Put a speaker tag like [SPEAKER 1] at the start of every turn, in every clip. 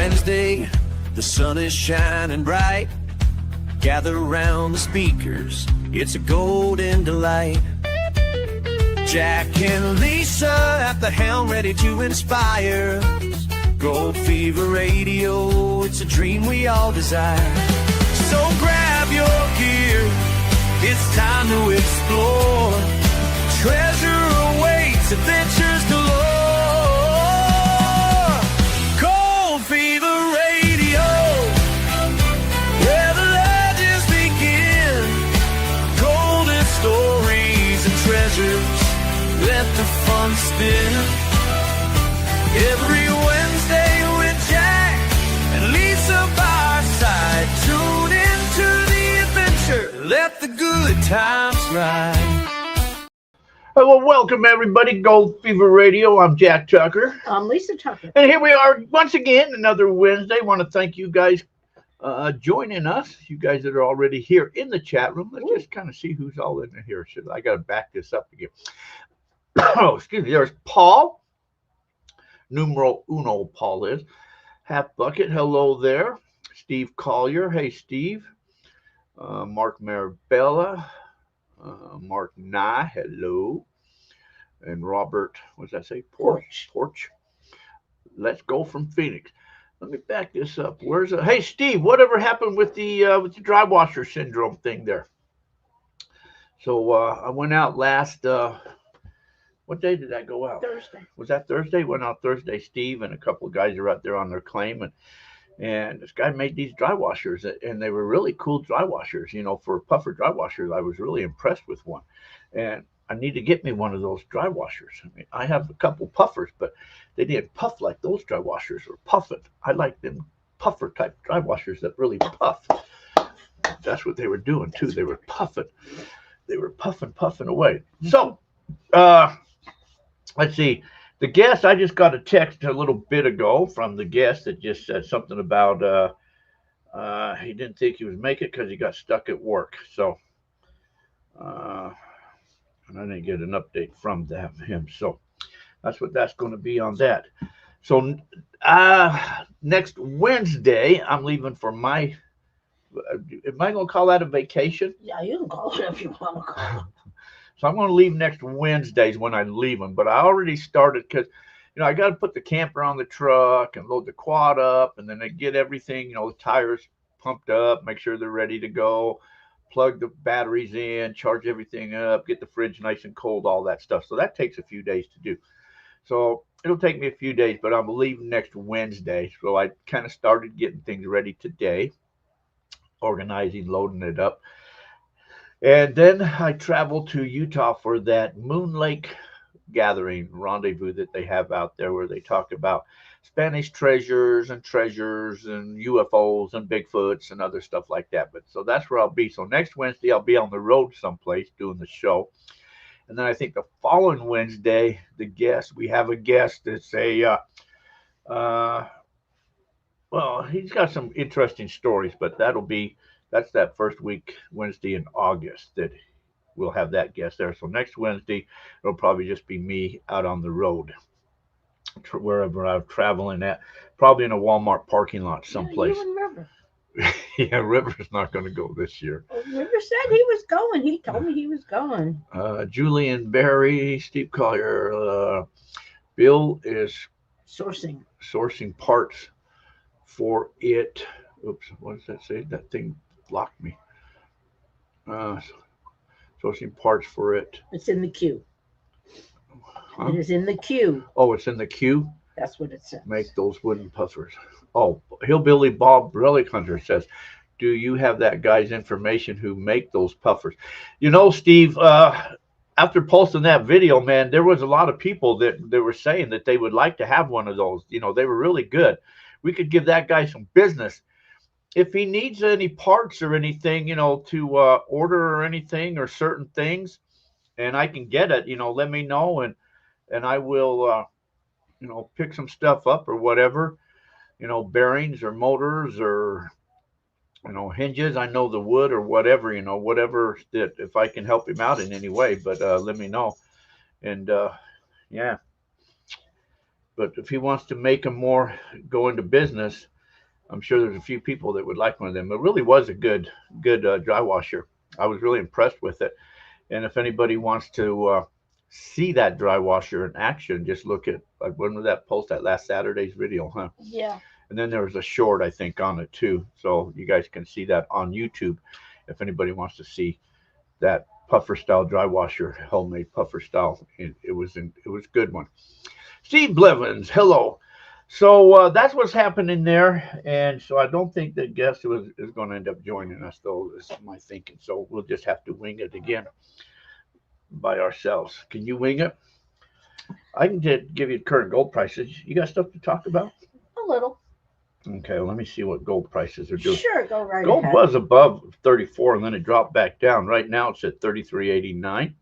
[SPEAKER 1] Wednesday, the sun is shining bright. Gather around the speakers, it's a golden delight. Jack and Lisa at the helm, ready to inspire. Gold Fever Radio, it's a dream we all desire. So grab your gear, it's time to explore. Treasure awaits, adventures galore. Gold Fever Radio, where the legends begin. Golden stories and treasures, let the fun spin. Every Wednesday with Jack and Lisa by our side. Tune into the adventure, let the good times ride.
[SPEAKER 2] Well, welcome everybody, Gold Fever Radio. I'm Jack Tucker.
[SPEAKER 3] I'm Lisa Tucker.
[SPEAKER 2] And here we are once again, another Wednesday. I want to thank you guys joining us. You guys that are already here in the chat room. Let's just kind of see who's all in here. I got to back this up again. Oh, excuse me. There's Paul. Numero uno, Paul is. Half Bucket, hello there. Steve Collier, hey Steve. Mark Marabella. Mark Nye, hello. And Robert, what does that say? Porch. Let's go from Phoenix. Let me back this up. Hey Steve, whatever happened with the Drywasher syndrome thing there? So I went out last what day did that go out?
[SPEAKER 3] Thursday.
[SPEAKER 2] Was that Thursday? Went out Thursday. Steve and a couple of guys are out there on their claim, and this guy made these dry washers, and they were really cool dry washers. You know, for puffer dry washers, I was really impressed with one, and I need to get me one of those dry washers. I mean, I have a couple puffers, but they didn't puff like those dry washers were puffing. I like them puffer type dry washers that really puff. That's what they were doing too. They were puffing. They were puffing away. So, let's see. The guest, I just got a text a little bit ago from the guest that just said something about he didn't think he would make it because he got stuck at work. So, and I didn't get an update from him. So that's what that's going to be on that. So next Wednesday, I'm leaving for my, am I going to call that a vacation?
[SPEAKER 3] Yeah, you can call it if you want to call it.
[SPEAKER 2] So I'm going to leave next Wednesdays when I leave them. But I already started because, you know, I got to put the camper on the truck and load the quad up. And then I get everything, you know, the tires pumped up, make sure they're ready to go, plug the batteries in, charge everything up, get the fridge nice and cold, all that stuff. So that takes a few days to do. So it'll take me a few days, but I'm leaving next Wednesday. So I kind of started getting things ready today, organizing, loading it up. And then I traveled to Utah for that Moon Lake gathering rendezvous that they have out there where they talk about Spanish treasures and UFOs and Bigfoots and other stuff like that. But so that's where I'll be. So next Wednesday, I'll be on the road someplace doing the show. And then I think the following Wednesday, we have a guest that's well, he's got some interesting stories, but that's that first week, Wednesday in August, that we'll have that guest there. So next Wednesday, it'll probably just be me out on the road, wherever I'm traveling at, probably in a Walmart parking lot someplace.
[SPEAKER 3] Yeah, you and River.
[SPEAKER 2] Yeah, River's not going to go this year.
[SPEAKER 3] River said he was going. He told me he was going.
[SPEAKER 2] Julian Barry, Steve Collier, Bill is sourcing parts for it. Oops, what does that say? That thing blocked me. Sourcing parts for it.
[SPEAKER 3] It's in the queue.
[SPEAKER 2] Huh?
[SPEAKER 3] It is in the queue.
[SPEAKER 2] Oh, it's in the queue?
[SPEAKER 3] That's what it says.
[SPEAKER 2] Make those wooden puffers. Oh, Hillbilly Bob Relic Hunter says, do you have that guy's information who make those puffers? You know, Steve, after posting that video, man, there was a lot of people that were saying that they would like to have one of those. You know, they were really good. We could give that guy some business. If he needs any parts or anything, you know, to order or anything or certain things, and I can get it, you know, let me know, and I will, you know, pick some stuff up or whatever, you know, bearings or motors or, you know, hinges. I know the wood or whatever, you know, whatever that, if I can help him out in any way, but let me know. And yeah, but if he wants to make them more, go into business, I'm sure there's a few people that would like one of them. It really was a good dry washer. I was really impressed with it. And if anybody wants to see that dry washer in action, just look at when was that post, that last Saturday's video, huh?
[SPEAKER 3] Yeah.
[SPEAKER 2] And then there was a short, I think, on it too. So you guys can see that on YouTube if anybody wants to see that puffer style dry washer, homemade puffer style. It was a good one. Steve Blevins, hello. So that's what's happening there, and so I don't think that guest is going to end up joining us, though. Is my thinking. So we'll just have to wing it again by ourselves. Can you wing it? I can give you current gold prices. You got stuff to talk about?
[SPEAKER 3] A little.
[SPEAKER 2] Okay, well, let me see what gold prices are doing.
[SPEAKER 3] Sure, go right
[SPEAKER 2] Gold
[SPEAKER 3] ahead.
[SPEAKER 2] was above 34, and then it dropped back down. Right now, it's at 33.89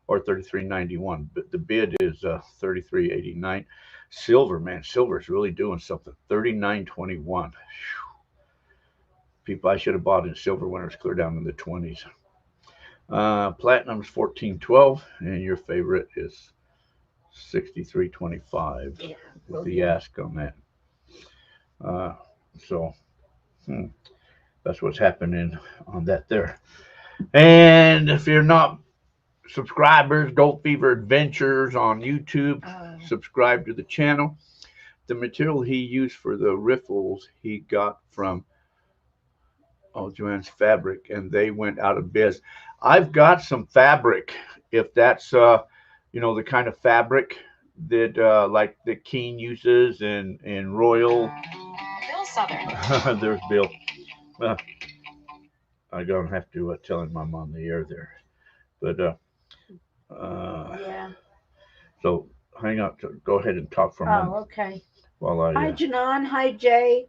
[SPEAKER 2] or 33.91, but the bid is 33.89. Silver, man, silver is really doing something. 39.21. People, I should have bought in silver when it was clear down in the 20s. Platinum is 14.12, and your favorite is 63.25.
[SPEAKER 3] Yeah,
[SPEAKER 2] With the ask on that. So that's what's happening on that there. And if you're not subscribers, Gold Fever Adventures on YouTube, subscribe to the channel. The material he used for the riffles he got from Joanne's Fabric, and they went out of biz. I've got some fabric, if that's the kind of fabric that like that Keen uses and Royal.
[SPEAKER 4] Bill Southern.
[SPEAKER 2] There's Bill. I don't have to tell him I'm on the air there, but
[SPEAKER 3] yeah.
[SPEAKER 2] So hang on. Go ahead and talk for a moment.
[SPEAKER 3] Oh, okay.
[SPEAKER 2] While I,
[SPEAKER 3] Hi, Janan. Hi, Jay.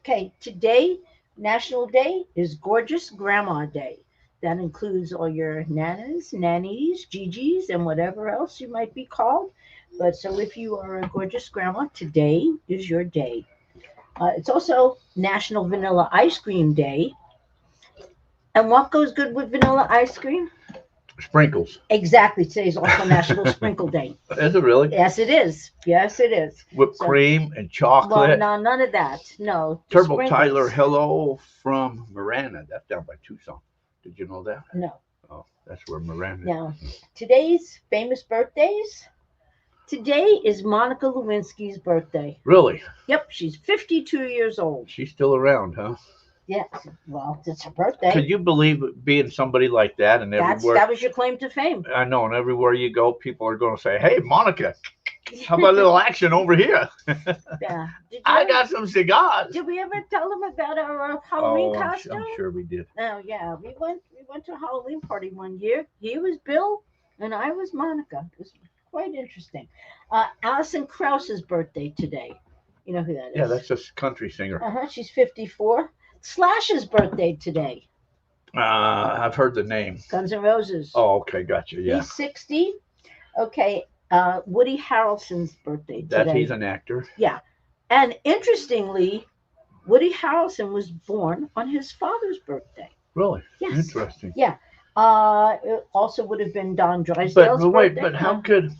[SPEAKER 3] Okay, today, National Day, is Gorgeous Grandma Day. That includes all your nanas, nannies, gigi's, and whatever else you might be called. But so if you are a gorgeous grandma, today is your day. It's also National Vanilla Ice Cream Day. And what goes good with vanilla ice cream?
[SPEAKER 2] Sprinkles.
[SPEAKER 3] Exactly. Today is also National Sprinkle Day.
[SPEAKER 2] Is it really?
[SPEAKER 3] Yes, it is. Yes, it is.
[SPEAKER 2] Whipped cream and chocolate.
[SPEAKER 3] Well, no, none of that. No.
[SPEAKER 2] Turbo
[SPEAKER 3] sprinkles.
[SPEAKER 2] Tyler, hello from Marana. That's down by Tucson. Did you know that?
[SPEAKER 3] No.
[SPEAKER 2] Oh, that's where Marana is.
[SPEAKER 3] Now, today's famous birthdays. Today is Monica Lewinsky's birthday.
[SPEAKER 2] Really?
[SPEAKER 3] Yep, she's 52 years old.
[SPEAKER 2] She's still around, huh?
[SPEAKER 3] Yes, well, it's her birthday.
[SPEAKER 2] Could you believe being somebody like that and everywhere?
[SPEAKER 3] That was your claim to fame.
[SPEAKER 2] I know, and everywhere you go, people are going to say, "Hey, Monica, how about a little action over here?"
[SPEAKER 3] Yeah.
[SPEAKER 2] I got some cigars.
[SPEAKER 3] Did we ever tell them about our Halloween costume?
[SPEAKER 2] I'm sure we did.
[SPEAKER 3] Oh yeah, we went to a Halloween party one year. He was Bill, and I was Monica. It was quite interesting. Alison Krause's birthday today. You know who that is?
[SPEAKER 2] Yeah, that's a country singer.
[SPEAKER 3] She's 54. Slash's birthday today.
[SPEAKER 2] I've heard the name.
[SPEAKER 3] Guns N' Roses.
[SPEAKER 2] Oh, okay, gotcha. Yeah.
[SPEAKER 3] He's 60. Okay. Woody Harrelson's birthday today.
[SPEAKER 2] He's an actor.
[SPEAKER 3] Yeah. And interestingly, Woody Harrelson was born on his father's birthday.
[SPEAKER 2] Really?
[SPEAKER 3] Yes.
[SPEAKER 2] Interesting.
[SPEAKER 3] Yeah. It also would have been Don Drysdale's
[SPEAKER 2] but wait,
[SPEAKER 3] birthday.
[SPEAKER 2] but how could?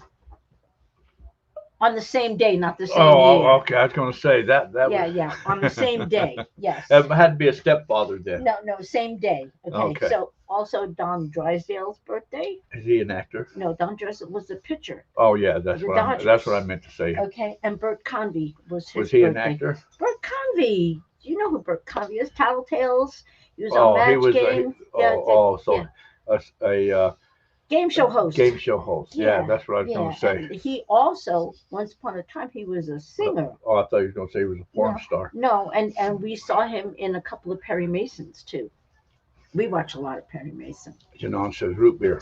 [SPEAKER 3] On the same day, not the same year.
[SPEAKER 2] Oh, okay. I was going to say that.
[SPEAKER 3] Yeah, on the same day. Yes.
[SPEAKER 2] It had to be a stepfather then.
[SPEAKER 3] No, same day. Okay. So also Don Drysdale's birthday.
[SPEAKER 2] Is he an actor?
[SPEAKER 3] No, Don Drysdale was the pitcher.
[SPEAKER 2] Oh yeah, that's what I meant to say.
[SPEAKER 3] Okay, and Bert Convy was his
[SPEAKER 2] Was he
[SPEAKER 3] birthday.
[SPEAKER 2] an actor?
[SPEAKER 3] Bert Convy. You know who Bert Convy is? Tattletales. He was on Match Game.
[SPEAKER 2] A
[SPEAKER 3] game show host.
[SPEAKER 2] Game show host. Yeah, that's what I was going to say.
[SPEAKER 3] And he also, once upon a time, he was a singer.
[SPEAKER 2] Oh, I thought you were going to say he was a porn star.
[SPEAKER 3] No, and we saw him in a couple of Perry Masons too. We watch a lot of Perry Mason.
[SPEAKER 2] Janon says root beer.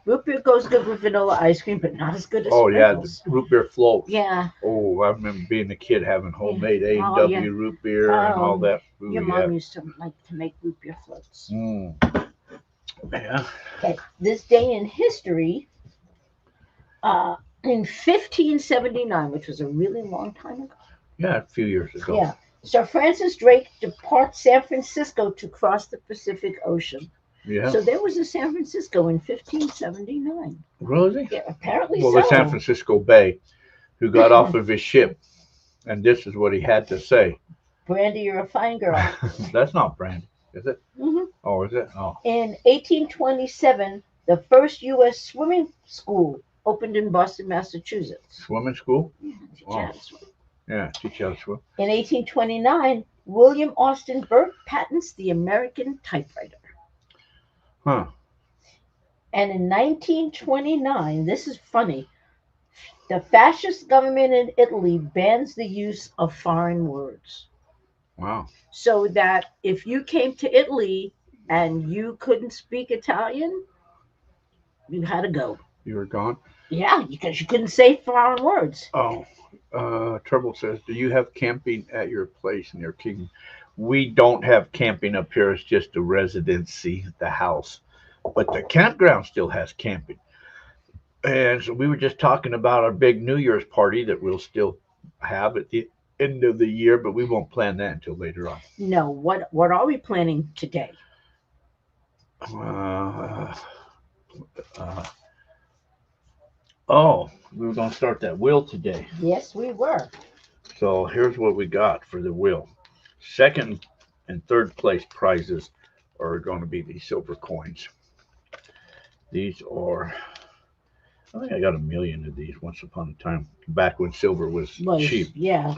[SPEAKER 3] Root beer goes good with vanilla ice cream, but not as good as
[SPEAKER 2] sprinkles. Yeah, the root beer floats.
[SPEAKER 3] Yeah.
[SPEAKER 2] Oh, I remember being a kid having homemade A&W root beer and all that. Ooh,
[SPEAKER 3] your mom used to like to make root beer floats.
[SPEAKER 2] Yeah.
[SPEAKER 3] Okay, this day in history, in 1579, which was a really long time ago.
[SPEAKER 2] Yeah, a few years ago.
[SPEAKER 3] Yeah. Sir Francis Drake departs San Francisco to cross the Pacific Ocean.
[SPEAKER 2] Yeah.
[SPEAKER 3] So there was a San Francisco in 1579.
[SPEAKER 2] Really?
[SPEAKER 3] Yeah, apparently
[SPEAKER 2] well,
[SPEAKER 3] so.
[SPEAKER 2] The San Francisco Bay, who got off of his ship, and this is what he had to say.
[SPEAKER 3] Brandy, you're a fine girl.
[SPEAKER 2] That's not Brandy, is it?
[SPEAKER 3] hmm
[SPEAKER 2] Oh, is it? Oh,
[SPEAKER 3] In 1827, the first U.S. swimming school opened in Boston, Massachusetts.
[SPEAKER 2] swimming school?
[SPEAKER 3] Teach
[SPEAKER 2] Oh.
[SPEAKER 3] you how to swim.
[SPEAKER 2] Yeah, teach you how to swim.
[SPEAKER 3] In 1829, William Austin Burke patents the American typewriter.
[SPEAKER 2] Huh.
[SPEAKER 3] And in 1929, this is funny, the fascist government in Italy bans the use of foreign words.
[SPEAKER 2] Wow.
[SPEAKER 3] So that if you came to Italy and you couldn't speak Italian, you had to go.
[SPEAKER 2] You were gone?
[SPEAKER 3] Yeah, because you couldn't say foreign words.
[SPEAKER 2] Oh, Trouble says, do you have camping at your place near King? We don't have camping up here. It's just a residency, the house. But the campground still has camping. And so we were just talking about our big New Year's party that we'll still have at the end of the year, but we won't plan that until later on.
[SPEAKER 3] No, what are we planning today?
[SPEAKER 2] We were going to start that wheel today.
[SPEAKER 3] Yes, we were.
[SPEAKER 2] So here's what we got for the wheel. Second and third place prizes are going to be these silver coins. These are, I think I got 1 million of these once upon a time, back when silver was cheap.
[SPEAKER 3] Yeah.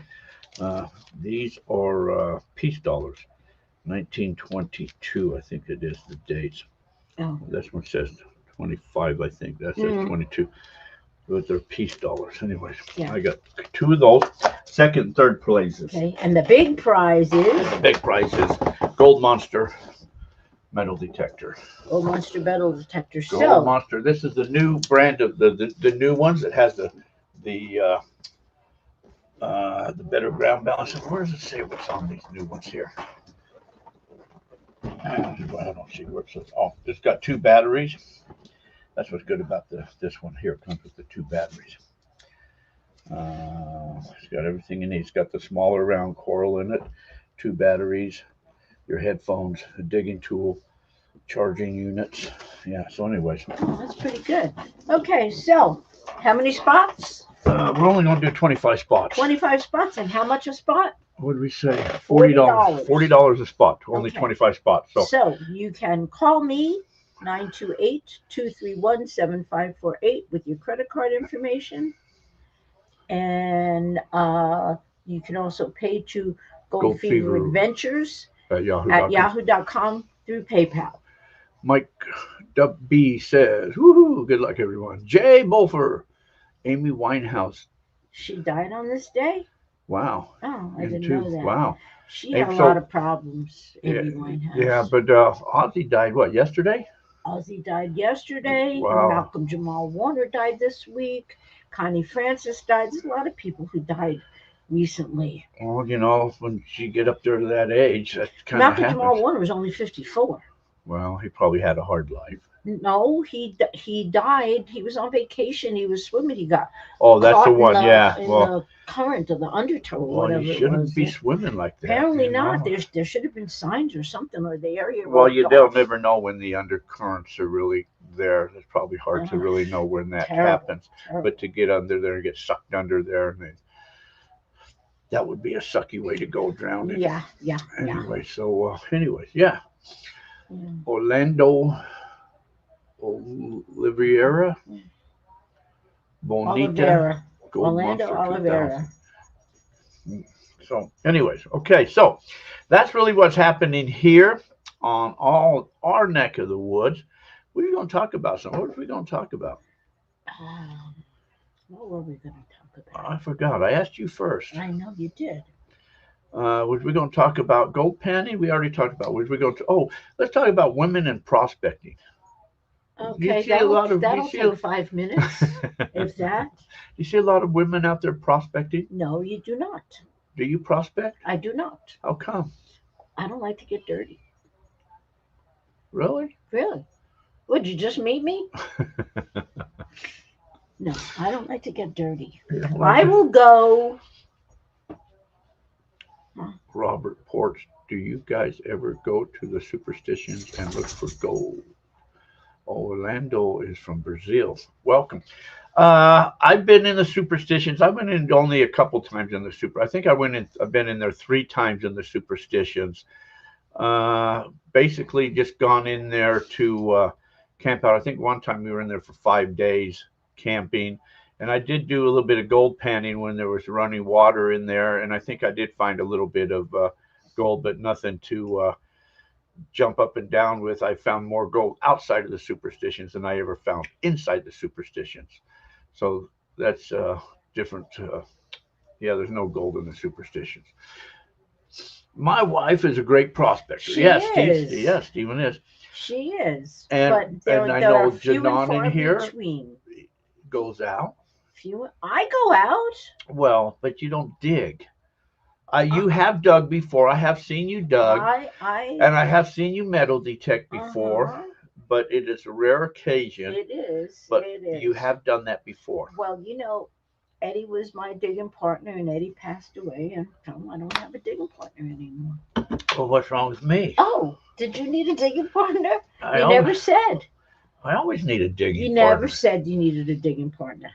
[SPEAKER 2] These are peace dollars, 1922, I think it is the dates.
[SPEAKER 3] Oh.
[SPEAKER 2] This one says 25, I think. That says 22. But they're peace dollars. Anyways,
[SPEAKER 3] Yeah.
[SPEAKER 2] I got 2 of those, second and third places.
[SPEAKER 3] Okay, and the big prize is?
[SPEAKER 2] The big prize is Gold Monster metal detector.
[SPEAKER 3] Gold Monster metal detector.
[SPEAKER 2] Gold Monster. This is the new brand of the new ones. It has the better ground balance. Where does it say what's on these new ones here? I don't see where it says. Oh, it's got 2 batteries. That's what's good about this one here. It comes with the 2 batteries. It's got everything you need. It's got the smaller round coral in it, 2 batteries, your headphones, a digging tool, charging units. Yeah, so anyways.
[SPEAKER 3] Oh, that's pretty good. Okay, so how many spots?
[SPEAKER 2] We're only going to do 25 spots.
[SPEAKER 3] 25 spots, and how much a spot?
[SPEAKER 2] What did we say? $40. $40 a spot. Only
[SPEAKER 3] Okay.
[SPEAKER 2] 25 spots.
[SPEAKER 3] So you can call me 928-231-7548 with your credit card information. And you can also pay to Gold Fever Adventures
[SPEAKER 2] at
[SPEAKER 3] yahoo.com through PayPal.
[SPEAKER 2] Mike B says, woohoo, good luck everyone. Jay Bolfer, Amy Winehouse.
[SPEAKER 3] She died on this day?
[SPEAKER 2] Wow.
[SPEAKER 3] Oh, I didn't know that.
[SPEAKER 2] Wow.
[SPEAKER 3] She had a lot of problems, Amy Winehouse.
[SPEAKER 2] Yeah, but Ozzy died, what, yesterday?
[SPEAKER 3] Ozzy died yesterday.
[SPEAKER 2] Wow.
[SPEAKER 3] Malcolm Jamal Warner died this week. Connie Francis died. There's a lot of people who died recently.
[SPEAKER 2] Well, you know, when you get up there to that age, that kind of happens.
[SPEAKER 3] Malcolm Jamal Warner was only 54.
[SPEAKER 2] Well, he probably had a hard life.
[SPEAKER 3] No, he died. He was on vacation. He was swimming. He got
[SPEAKER 2] that's the one.
[SPEAKER 3] In
[SPEAKER 2] the
[SPEAKER 3] current of the undertow or
[SPEAKER 2] well,
[SPEAKER 3] whatever.
[SPEAKER 2] you shouldn't be swimming like that.
[SPEAKER 3] Apparently not. There should have been signs or something, or the area.
[SPEAKER 2] Well, they'll never know when the undercurrents are really there. It's probably hard to really know when that happens. Terrible. But to get under there and get sucked under there, and that would be a sucky way to go drowning.
[SPEAKER 3] Yeah.
[SPEAKER 2] Anyway, yeah. Orlando Oliveira, Bonita,
[SPEAKER 3] Orlando Oliveira.
[SPEAKER 2] So, anyways, okay, so that's really what's happening here on all our neck of the woods. We're going to talk about something. What are we going to talk about?
[SPEAKER 3] What were we going to talk about?
[SPEAKER 2] I forgot. I asked you first.
[SPEAKER 3] I know you did.
[SPEAKER 2] Was we going to talk about gold panning? We already talked about. Was we going to? Oh, let's talk about women and prospecting.
[SPEAKER 3] Okay, that'll take 5 minutes. If that.
[SPEAKER 2] You see a lot of women out there prospecting?
[SPEAKER 3] No, you do not.
[SPEAKER 2] Do you prospect?
[SPEAKER 3] I do not.
[SPEAKER 2] How come?
[SPEAKER 3] I don't like to get dirty.
[SPEAKER 2] Really?
[SPEAKER 3] Really? Would you just meet me? No, I don't like to get dirty. I will go.
[SPEAKER 2] Robert Porch, do you guys ever go to the superstitions and look for gold? Orlando is from Brazil. Welcome. I've been in the superstitions. I went in only a couple times in the super. I think I've been in there 3 times in the superstitions. Basically just gone in there to camp out. I think one time we were in there for 5 days camping, and I did do a little bit of gold panning when there was running water in there, and I think I did find a little bit of gold, but nothing to jump up and down with. I found more gold outside of the superstitions than I ever found inside the superstitions. So that's different. Yeah, there's no gold in the superstitions. My wife is a great prospector.
[SPEAKER 3] She
[SPEAKER 2] Yes,
[SPEAKER 3] is.
[SPEAKER 2] Yes, Stephen is.
[SPEAKER 3] She is.
[SPEAKER 2] And,
[SPEAKER 3] but there,
[SPEAKER 2] and I
[SPEAKER 3] there
[SPEAKER 2] know
[SPEAKER 3] are few and
[SPEAKER 2] Janon
[SPEAKER 3] far
[SPEAKER 2] in here
[SPEAKER 3] between.
[SPEAKER 2] goes out.
[SPEAKER 3] I go out.
[SPEAKER 2] Well, but you don't dig. You have dug before. I have seen you dug, and I have seen you metal detect before, but it is a rare occasion.
[SPEAKER 3] It is.
[SPEAKER 2] But
[SPEAKER 3] it is.
[SPEAKER 2] you have done that before.
[SPEAKER 3] Well, Eddie was my digging partner, and Eddie passed away, and I don't have a digging partner anymore.
[SPEAKER 2] Well, what's wrong with me?
[SPEAKER 3] Oh, did you need a digging partner? You
[SPEAKER 2] always,
[SPEAKER 3] never said.
[SPEAKER 2] I always need a digging
[SPEAKER 3] You
[SPEAKER 2] partner.
[SPEAKER 3] never said you needed a digging partner.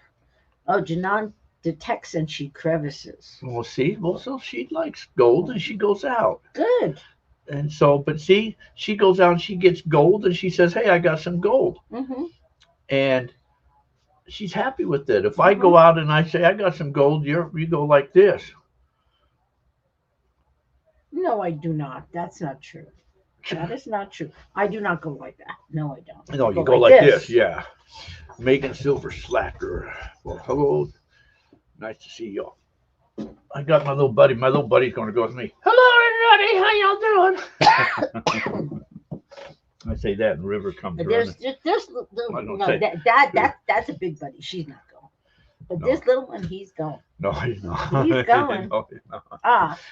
[SPEAKER 3] Oh, Janon detects and she crevices.
[SPEAKER 2] Well, see, so she likes gold and she goes out.
[SPEAKER 3] Good.
[SPEAKER 2] And so, but see, she goes out and she gets gold and she says, "Hey, I got some gold."
[SPEAKER 3] Mm-hmm.
[SPEAKER 2] And she's happy with it. If I go out and I say, "I got some gold," you go like this.
[SPEAKER 3] No, I do not. That's not true. That is not true. I do not go like that. No, I don't.
[SPEAKER 2] No, you go like this. Yeah. Megan Silver Slacker. Well, hello. Nice to see y'all. I got my little buddy. My little buddy's going to go with me. Hello, everybody. How y'all doing? I say that, and River comes running.
[SPEAKER 3] That's a big buddy. She's not going. But this little one, he's going.
[SPEAKER 2] No, he's not.
[SPEAKER 3] He's going.
[SPEAKER 2] No, he's not.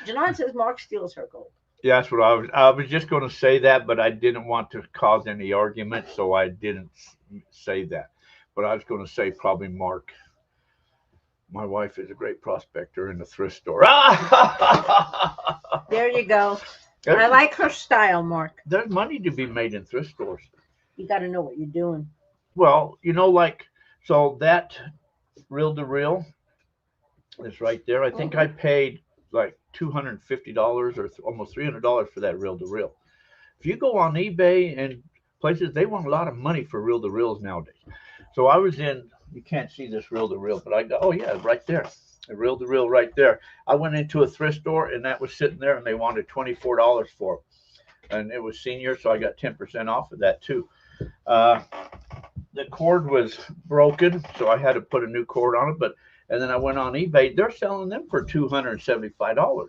[SPEAKER 3] Janon says Mark steals her gold.
[SPEAKER 2] Yeah, that's what I was just going to say that, but I didn't want to cause any argument, so I didn't say that. But I was going to say probably Mark. My wife is a great prospector in the thrift store.
[SPEAKER 3] There you go. I like her style, Mark.
[SPEAKER 2] There's money to be made in thrift stores.
[SPEAKER 3] You got to know what you're doing.
[SPEAKER 2] Well, so that reel-to-reel is right there. I think I paid like $250 or almost $300 for that reel-to-reel. If you go on eBay and places, they want a lot of money for reel-to-reels nowadays. So I was in, you can't see this reel-to-reel, but I got, oh yeah, right there. A reel-to-reel right there. I went into a thrift store and that was sitting there and they wanted $24 for it. And it was senior, so I got 10% off of that too. The cord was broken, so I had to put a new cord on it. And then I went on eBay. They're selling them for $275.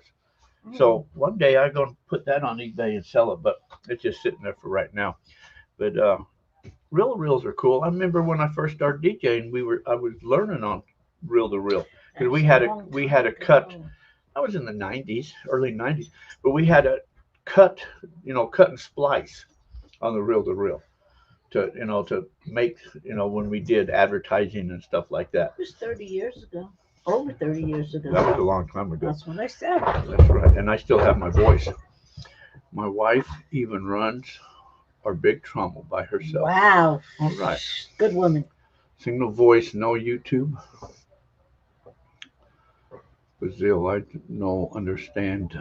[SPEAKER 2] So one day I'm going to put that on eBay and sell it, but it's just sitting there for right now. But reel-to-reels are cool. I remember when I first started DJing, I was learning on reel-to-reel because we had a cut. I was in the 90s, early 90s, but we had a cut and splice on the reel-to-reel to make, when we did advertising and stuff like that.
[SPEAKER 3] It was 30 years ago. Over 30 years ago.
[SPEAKER 2] That was a long time ago.
[SPEAKER 3] That's what I said.
[SPEAKER 2] That's right. And I still have my voice. My wife even runs our big trommel by herself.
[SPEAKER 3] Wow.
[SPEAKER 2] All right.
[SPEAKER 3] Good woman.
[SPEAKER 2] Single voice, no YouTube. Brazil, I no understand.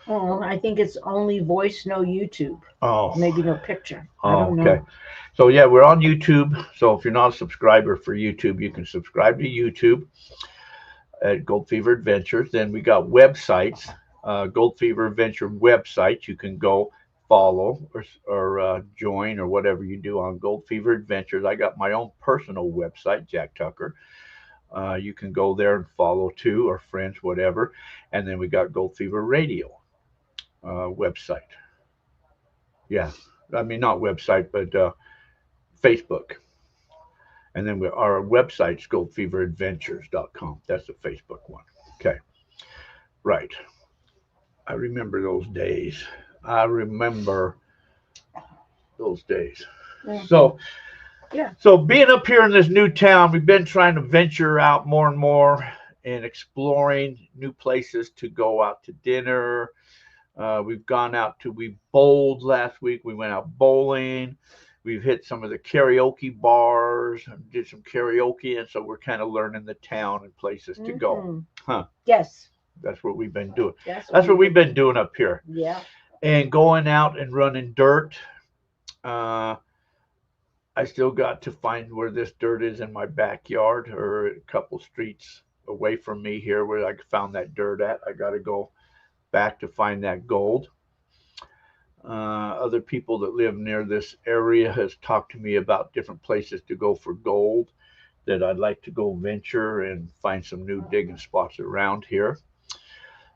[SPEAKER 3] I think it's only voice, no YouTube.
[SPEAKER 2] Oh.
[SPEAKER 3] Maybe no picture.
[SPEAKER 2] Oh,
[SPEAKER 3] I don't
[SPEAKER 2] okay.
[SPEAKER 3] know.
[SPEAKER 2] So yeah, we're on YouTube. So if you're not a subscriber for YouTube, you can subscribe to YouTube at Gold Fever Adventures. Then we got websites, Gold Fever Adventure websites. You can go follow or join or whatever you do on Gold Fever Adventures. I got my own personal website, Jack Tucker. You can go there and follow too, or friends, whatever. And then we got Gold Fever Radio website. Yeah, I mean not website, but Facebook. And then our website's goldfeveradventures.com. That's the Facebook one. Okay. Right. I remember those days.
[SPEAKER 3] Mm-hmm.
[SPEAKER 2] So being up here in this new town, we've been trying to venture out more and more and exploring new places to go out to dinner. We bowled last week. We went out bowling. We've hit some of the karaoke bars, did some karaoke, and so we're kind of learning the town and places to go.
[SPEAKER 3] Mhm.
[SPEAKER 2] Huh?
[SPEAKER 3] Yes.
[SPEAKER 2] That's what we've been doing.
[SPEAKER 3] That's
[SPEAKER 2] That's what we've been doing up here.
[SPEAKER 3] Yeah.
[SPEAKER 2] And going out and running dirt. I still got to find where this dirt is in my backyard or a couple streets away from me here where I found that dirt at. I got to go back to find that gold. Other people that live near this area has talked to me about different places to go for gold that I'd like to go venture and find some new digging spots around here.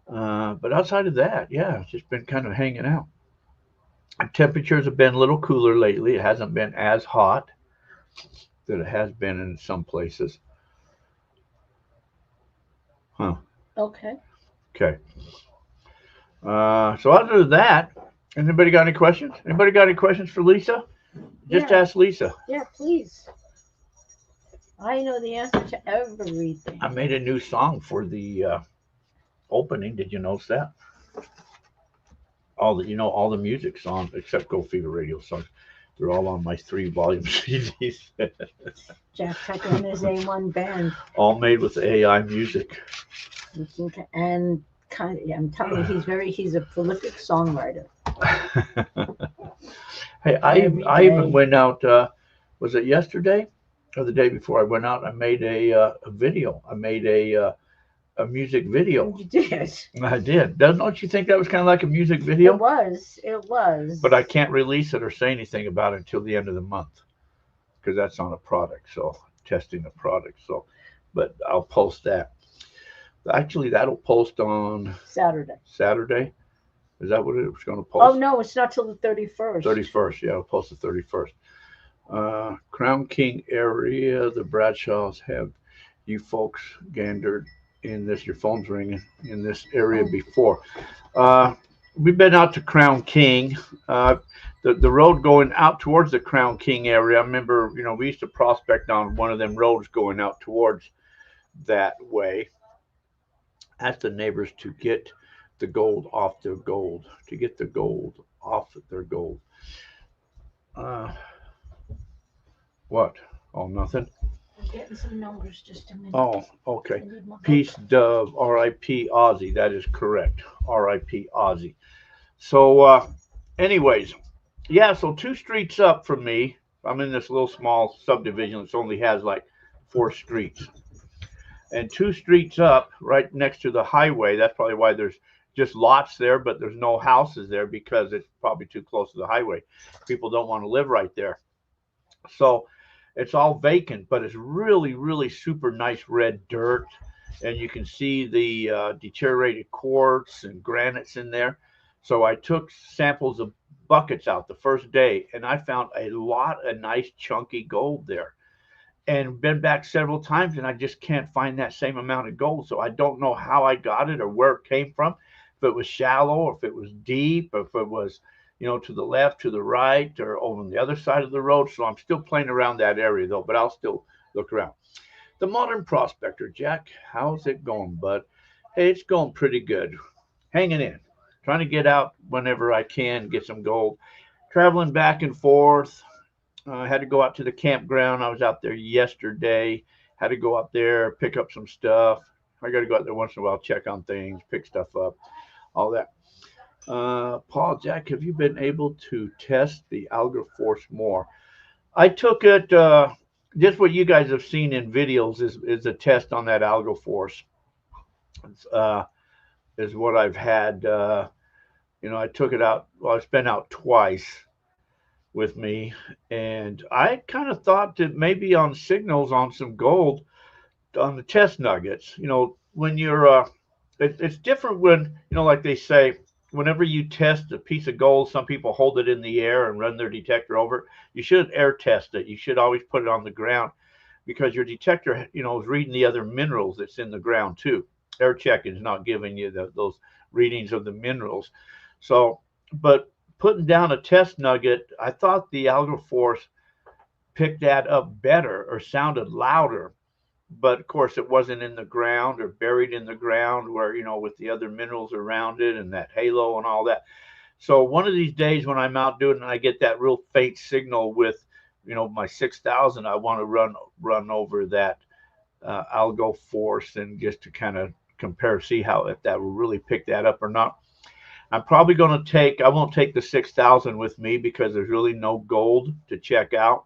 [SPEAKER 2] But outside of that, yeah, it's just been kind of hanging out. Temperatures have been a little cooler lately. It hasn't been as hot that it has been in some places. Huh.
[SPEAKER 3] Okay.
[SPEAKER 2] Okay. So other than that, anybody got any questions? Anybody got any questions for Lisa? Just
[SPEAKER 3] Yeah.
[SPEAKER 2] ask Lisa.
[SPEAKER 3] Yeah, please. I know the answer to everything.
[SPEAKER 2] I made a new song for the opening. Did you notice that? All the music's on except Go Fever Radio songs. They're all on my 3-volume CDs.
[SPEAKER 3] Jack Tucker and his A1 band.
[SPEAKER 2] All made with AI music.
[SPEAKER 3] And kind of, yeah, I'm telling you, he's a prolific songwriter.
[SPEAKER 2] Hey, I even went out. Was it yesterday or the day before? I went out. I made a video. I made a music video.
[SPEAKER 3] You did.
[SPEAKER 2] I did. Don't you think that was kind of like a music video?
[SPEAKER 3] It was. It was.
[SPEAKER 2] But I can't release it or say anything about it until the end of the month because that's on a product. So testing a product. So, but I'll post that. Actually, that'll post on
[SPEAKER 3] Saturday.
[SPEAKER 2] Saturday. Is that what it was going to post?
[SPEAKER 3] Oh no, it's not till the 31st.
[SPEAKER 2] 31st. Yeah, I'll post the 31st. Crown King area. The Bradshaws have you folks gandered in this. Your phone's ringing in this area before. We've been out to Crown King. The road going out towards the Crown King area. I remember, we used to prospect on one of them roads going out towards that way. Ask the neighbors to get the gold off their gold. To get the gold off their gold. What? Oh, nothing.
[SPEAKER 3] I'm getting some numbers. Just a minute.
[SPEAKER 2] Oh, okay.
[SPEAKER 3] I need my book.
[SPEAKER 2] Peace Dove, R.I.P. Ozzy. That is correct. R.I.P. Ozzy. So, anyways, yeah. So 2 streets up from me, I'm in this little small subdivision that only has like 4 streets, and 2 streets up, right next to the highway. That's probably why there's just lots there, but there's no houses there because it's probably too close to the highway. People don't want to live right there, so it's all vacant. But it's really, really super nice red dirt. And you can see the deteriorated quartz and granites in there. So I took samples of buckets out the first day, and I found a lot of nice chunky gold there. And been back several times, and I just can't find that same amount of gold. So I don't know how I got it or where it came from. If it was shallow, or if it was deep, or if it was, to the left, to the right, or over on the other side of the road. So I'm still playing around that area, though, but I'll still look around. The Modern Prospector, Jack, how's it going, bud? Hey, it's going pretty good. Hanging in. Trying to get out whenever I can, get some gold. Traveling back and forth. I had to go out to the campground. I was out there yesterday. Had to go out there, pick up some stuff. I got to go out there once in a while, check on things, pick stuff up, all that. Paul, Jack, have you been able to test the Algo Force more? I took it... just what you guys have seen in videos is a test on that Algo Force. Is what I've had. I took it out. Well, it's been out twice with me, and I kind of thought that maybe on signals on some gold on the test nuggets. When you're, it's different when like they say. Whenever you test a piece of gold, some people hold it in the air and run their detector over it. You should air test it. You should always put it on the ground because your detector, is reading the other minerals that's in the ground too. Air checking is not giving you those readings of the minerals. So, but putting down a test nugget, I thought the Algo Force picked that up better or sounded louder. But of course, it wasn't in the ground or buried in the ground where, with the other minerals around it and that halo and all that. So one of these days when I'm out doing and I get that real faint signal with, my 6,000, I want to run over that Algo force and just to kind of compare, see how if that will really pick that up or not. I'm probably going to I won't take the 6,000 with me because there's really no gold to check out,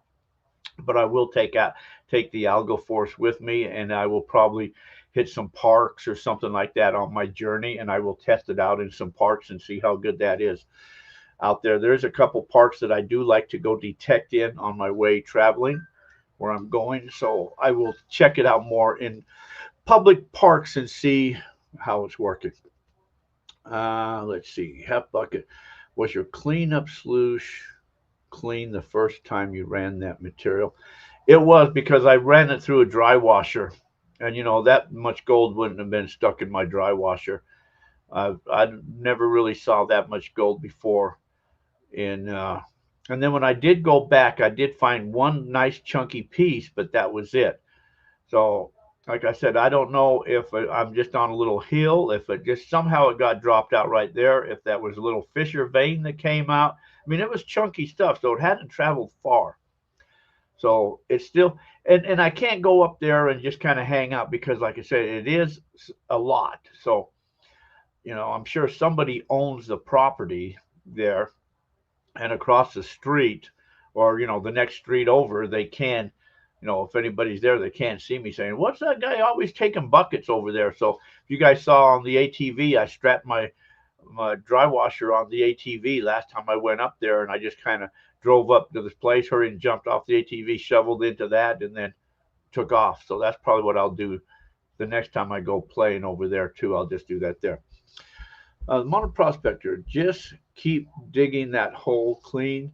[SPEAKER 2] but I will take the Algo force with me, and I will probably hit some parks or something like that on my journey, and I will test it out in some parks and see how good that is out there. There's a couple parks that I do like to go detect in on my way traveling where I'm going, so I will check it out more in public parks and see how it's working. Let's see. Half bucket. Was your cleanup sluice clean the first time you ran that material? It was, because I ran it through a dry washer, and that much gold wouldn't have been stuck in my dry washer. I never really saw that much gold before. And then when I did go back, I did find one nice chunky piece, but that was it. So, like I said, I don't know if I'm just on a little hill, if it just somehow it got dropped out right there, if that was a little fissure vein that came out. I mean, it was chunky stuff, so it hadn't traveled far. So it's still, and I can't go up there and just kind of hang out because, like I said, it is a lot. So, I'm sure somebody owns the property there, and across the street, or the next street over, they can, if anybody's there, they can't see me saying, what's that guy always taking buckets over there? So if you guys saw on the ATV, I strapped my dry washer on the ATV last time I went up there, and I just kind of drove up to this place, hurried and jumped off the ATV, shoveled into that, and then took off. So that's probably what I'll do the next time I go playing over there too. I'll just do that there. Mono Prospector, just keep digging that hole clean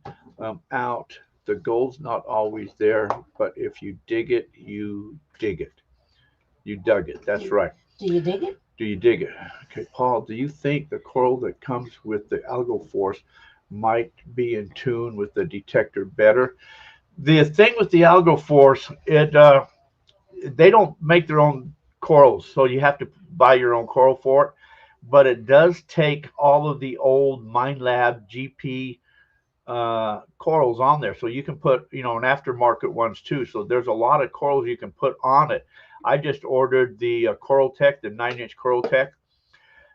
[SPEAKER 2] out. The gold's not always there, but if you dig it, you dig it. You dug it. That's right.
[SPEAKER 3] Do you dig it?
[SPEAKER 2] Do you dig it? Okay, Paul, do you think the coral that comes with the Algo Force might be in tune with the detector better? The thing with the Algo Force, they don't make their own corals, so you have to buy your own coral for it. But it does take all of the old Minelab GP corals on there, so you can put an aftermarket ones too. So there's a lot of corals you can put on it. I just ordered the Coral Tech, the 9-inch Coral Tech,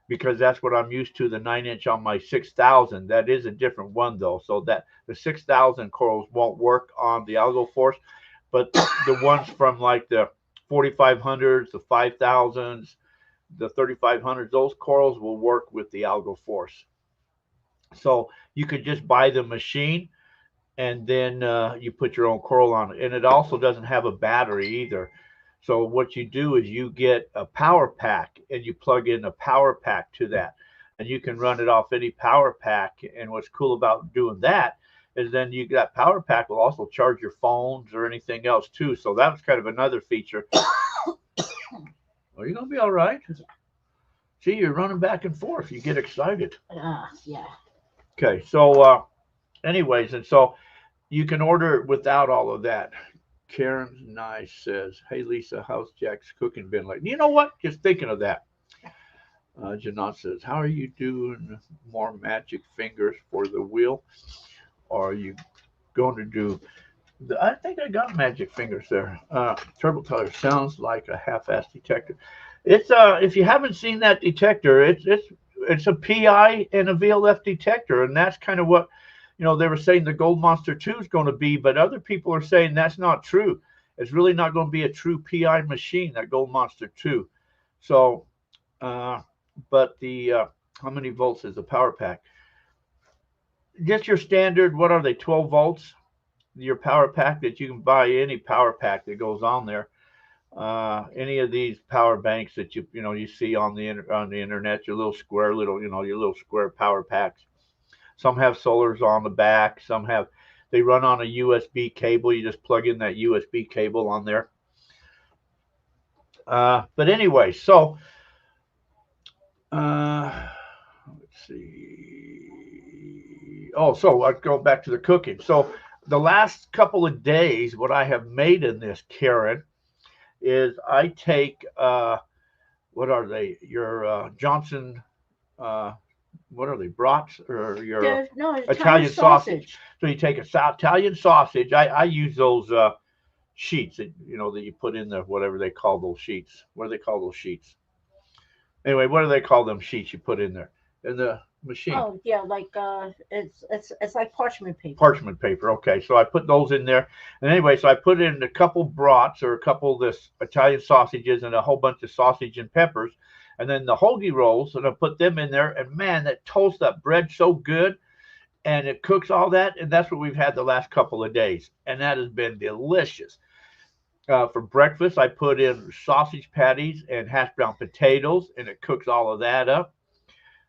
[SPEAKER 2] because that's what I'm used to, the 9-inch on my 6,000. That is a different one though, so that the 6,000 corals won't work on the Algo Force, but the ones from like the 4,500s, the 5,000s, the 3,500s, those corals will work with the Algo Force. So you could just buy the machine, and then you put your own coral on it. And it also doesn't have a battery either. So what you do is you get a power pack, and you plug in a power pack to that, and you can run it off any power pack. And what's cool about doing that is then that power pack will also charge your phones or anything else too. So that's kind of another feature. Are you going to be all right? See, you're running back and forth. You get excited.
[SPEAKER 3] Yeah.
[SPEAKER 2] Okay, so anyways, and so you can order it without all of that. Karen Nice says, hey, Lisa, how's Jack's cooking been like? You know what? Just thinking of that. Janot says, how are you doing more magic fingers for the wheel? Or are you going to do... I think I got magic fingers there. Turbo Teller sounds like a half-ass detector. It's if you haven't seen that detector, it's a PI and a VLF detector, and that's kind of what they were saying the Gold Monster 2 is going to be, but other people are saying that's not true. It's really not going to be a true PI machine, that Gold Monster 2. So, but the how many volts is the power pack? Just your standard. What are they? 12 volts. Your power pack that you can buy, any power pack that goes on there, any of these power banks that you see on the internet, your little square your little square power packs. Some have solars on the back, they run on a USB cable. You just plug in that USB cable on there. But anyway, so let's see. So I go back to the cooking. So the last couple of days, what I have made in this, Karen, is I take what are they? Your Johnson what are they, brats or your
[SPEAKER 3] No,
[SPEAKER 2] Italian sausage. So you take Italian sausage. I use those sheets that that you put in there, whatever they call those sheets. What do they call those sheets? Anyway, what do they call them sheets you put in there in the machine?
[SPEAKER 3] Oh yeah, like it's like parchment paper.
[SPEAKER 2] Parchment paper. Okay, so I put those in there, and anyway, so I put in a couple brats or a couple of this Italian sausages and a whole bunch of sausage and peppers, and then the hoagie rolls, and I put them in there, and man, that toasts that bread so good, and it cooks all that, and that's what we've had the last couple of days, and that has been delicious. For breakfast, I put in sausage patties and hash brown potatoes, and it cooks all of that up,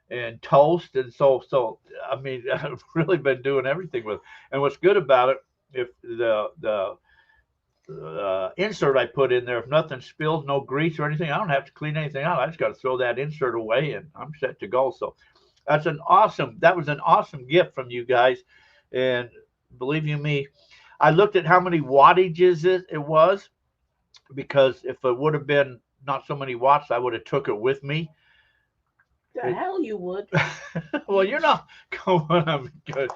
[SPEAKER 2] and toast, and so. I mean, I've really been doing everything with it. And what's good about it, if the insert I put in there, if nothing spills, no grease or anything, I don't have to clean anything out. I just got to throw that insert away, and I'm set to go. So that was an awesome gift from you guys, and believe you me, I looked at how many wattages it was, because if it would have been not so many watts, I would have took it with me.
[SPEAKER 3] The hell you would.
[SPEAKER 2] Well, you're not going. I'm good.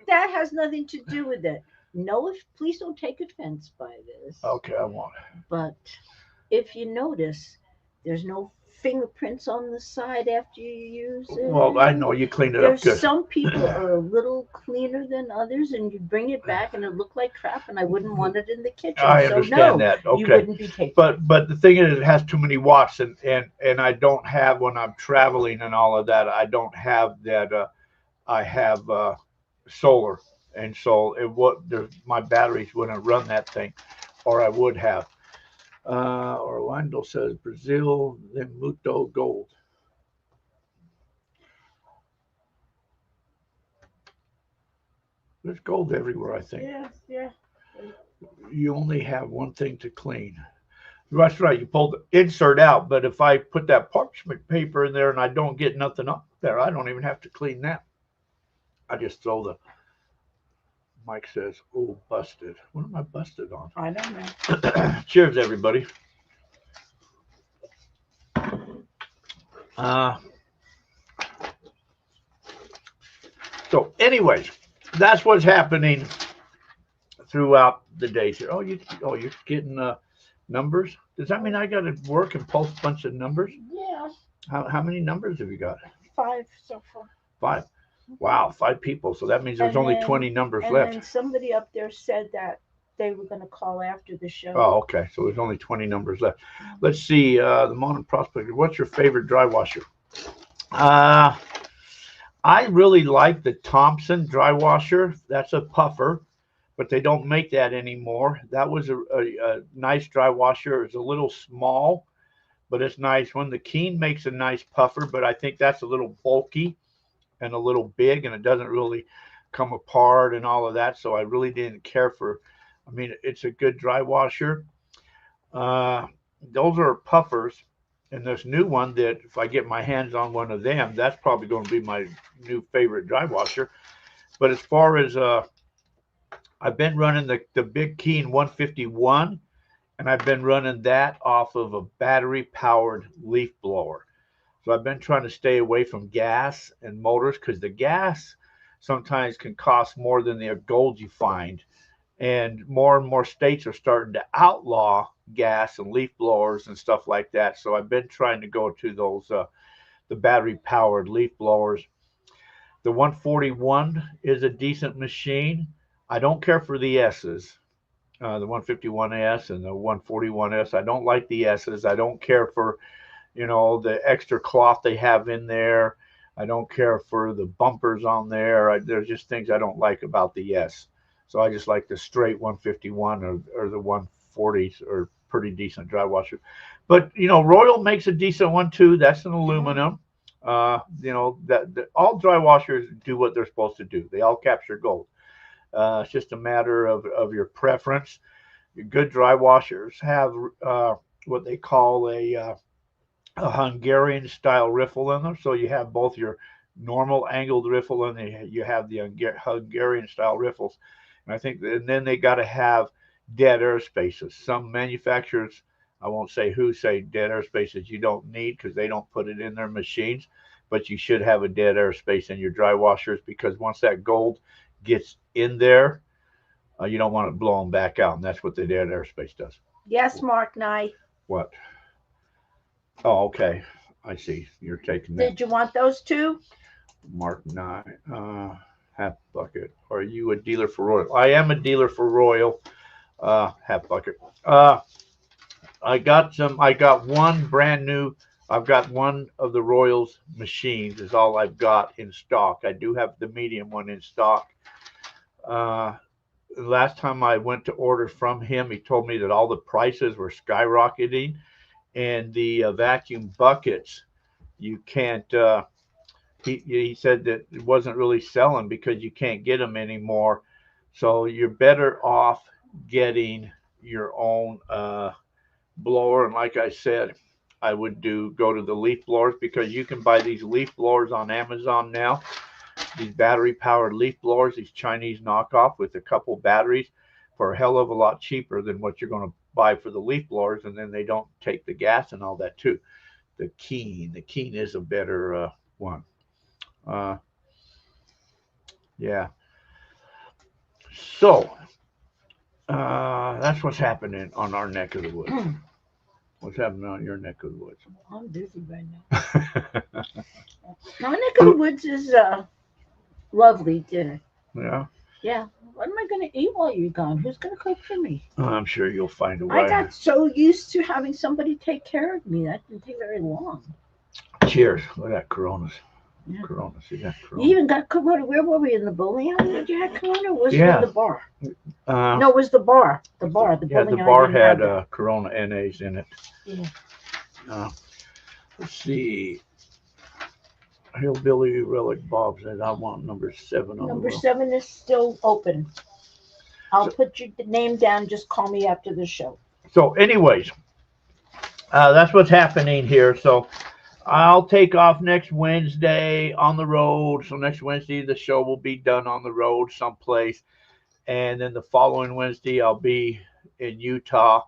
[SPEAKER 3] That has nothing to do with it. No, please don't take offense by this.
[SPEAKER 2] Okay, I won't.
[SPEAKER 3] But if you notice, there's no fingerprints on the side after you use it.
[SPEAKER 2] Well, I know you cleaned it up good.
[SPEAKER 3] Some people are a little cleaner than others, and you bring it back and it looked like crap, and I wouldn't want it in the kitchen.
[SPEAKER 2] I understand that. Okay,
[SPEAKER 3] you wouldn't be taking.
[SPEAKER 2] But the thing is, it has too many watts, and I don't have, when I'm traveling and all of that, I don't have that. I have solar, and so my batteries wouldn't run that thing, or I would have. Orlando says Brazil, then Muto Gold. There's gold everywhere, I think.
[SPEAKER 3] Yeah.
[SPEAKER 2] You only have one thing to clean. That's right. You pull the insert out, but if I put that parchment paper in there and I don't get nothing up there, I don't even have to clean that. I just throw the. Mike says, "Oh, busted." What am I busted on?
[SPEAKER 3] I don't know.
[SPEAKER 2] Cheers, everybody. So, anyways, that's what's happening throughout the days here. Oh, you're getting numbers. Does that mean I got to work and post a bunch of numbers?
[SPEAKER 3] Yeah.
[SPEAKER 2] How many numbers have you got?
[SPEAKER 3] 5 so far.
[SPEAKER 2] 5. Wow, 5 people. So that means there's only 20 numbers left.
[SPEAKER 3] And somebody up there said that they were going to call after the show.
[SPEAKER 2] Oh, okay. So there's only 20 numbers left. Let's see. The Modern Prospector. What's your favorite Drywasher? I really like the Thompson Drywasher. That's a puffer, but they don't make that anymore. That was a nice Drywasher. It's a little small, but it's nice one. The Keen makes a nice puffer, but I think that's a little bulky and a little big, and it doesn't really come apart and all of that. So I really didn't care for. I mean, it's a good Drywasher. Those are puffers, and this new one that if I get my hands on one of them, that's probably going to be my new favorite Drywasher. But as far as I've been running the Big Keen 151, and I've been running that off of a battery-powered leaf blower. So I've been trying to stay away from gas and motors, because the gas sometimes can cost more than the gold you find. And more states are starting to outlaw gas and leaf blowers and stuff like that. So I've been trying to go to those, the battery-powered leaf blowers. The 141 is a decent machine. I don't care for the S's, the 151S and the 141S. I don't like the S's. I don't care for the extra cloth they have in there. I don't care for the bumpers on there. There's just things I don't like about the S. So I just like the straight 151 or the 140s are pretty decent Drywasher. But, Royal makes a decent one too. That's an aluminum. That all Drywashers do what they're supposed to do. They all capture gold. It's just a matter of your preference. Your good Drywashers have what they call a Hungarian style riffle in them. So you have both your normal angled riffle and you have the Hungarian style riffles. And I think, and then they got to have dead air spaces. Some manufacturers, I won't say who, say dead air spaces you don't need because they don't put it in their machines. but you should have a dead airspace in your dry washers, because once that gold gets in there, you don't want it blowing back out, and that's what the dead airspace does.
[SPEAKER 3] Yes, Mark Nye.
[SPEAKER 2] What? Oh, okay. I see. You're taking that.
[SPEAKER 3] Did you want those two?
[SPEAKER 2] Mark 9. Half bucket. Are you a dealer for Royal? I am a dealer for Royal. Half bucket. I got one brand new. I've got one of the Royals machines is all I've got in stock. I do have the medium one in stock. Last time I went to order from him, he told me that all the prices were skyrocketing, and the vacuum buckets, you can't. He said that it wasn't really selling because you can't get them anymore. So you're better off getting your own blower. And like I said, I would go to the leaf blowers, because you can buy these leaf blowers on Amazon now. These battery powered leaf blowers, these Chinese knockoff with a couple batteries, for a hell of a lot cheaper than what you're going to buy for the leaf blowers. And then they don't take the gas and all that too. The Keen is a better one. Yeah. So that's what's happening on our neck of the woods. What's happening on your neck of the woods?
[SPEAKER 3] I'm dizzy right now. My neck of the woods is lovely dinner.
[SPEAKER 2] Yeah.
[SPEAKER 3] Yeah. What am I going to eat while you're gone? Who's going to cook for me?
[SPEAKER 2] I'm sure you'll find a way.
[SPEAKER 3] I got so used to having somebody take care of me. That didn't take very long.
[SPEAKER 2] Cheers. Look at that Coronas.
[SPEAKER 3] Yeah.
[SPEAKER 2] Corona. See that Corona.
[SPEAKER 3] You even got Corona. Where were we? In the bowling alley? Did you have Corona? Or was it
[SPEAKER 2] Yeah.
[SPEAKER 3] in the bar?
[SPEAKER 2] No,
[SPEAKER 3] it was the bar. The bar. The
[SPEAKER 2] yeah, the
[SPEAKER 3] bowling
[SPEAKER 2] bar
[SPEAKER 3] alley didn't
[SPEAKER 2] had
[SPEAKER 3] have
[SPEAKER 2] Corona NAs in it.
[SPEAKER 3] Yeah.
[SPEAKER 2] Let's see. Hillbilly Relic Bob said, I want number 7 on
[SPEAKER 3] Number
[SPEAKER 2] the roll.
[SPEAKER 3] 7 is still open. I'll put your name down. Just call me after the show.
[SPEAKER 2] So anyways, that's what's happening here. So I'll take off next Wednesday on the road. So next Wednesday, the show will be done on the road someplace. And then the following Wednesday, I'll be in Utah,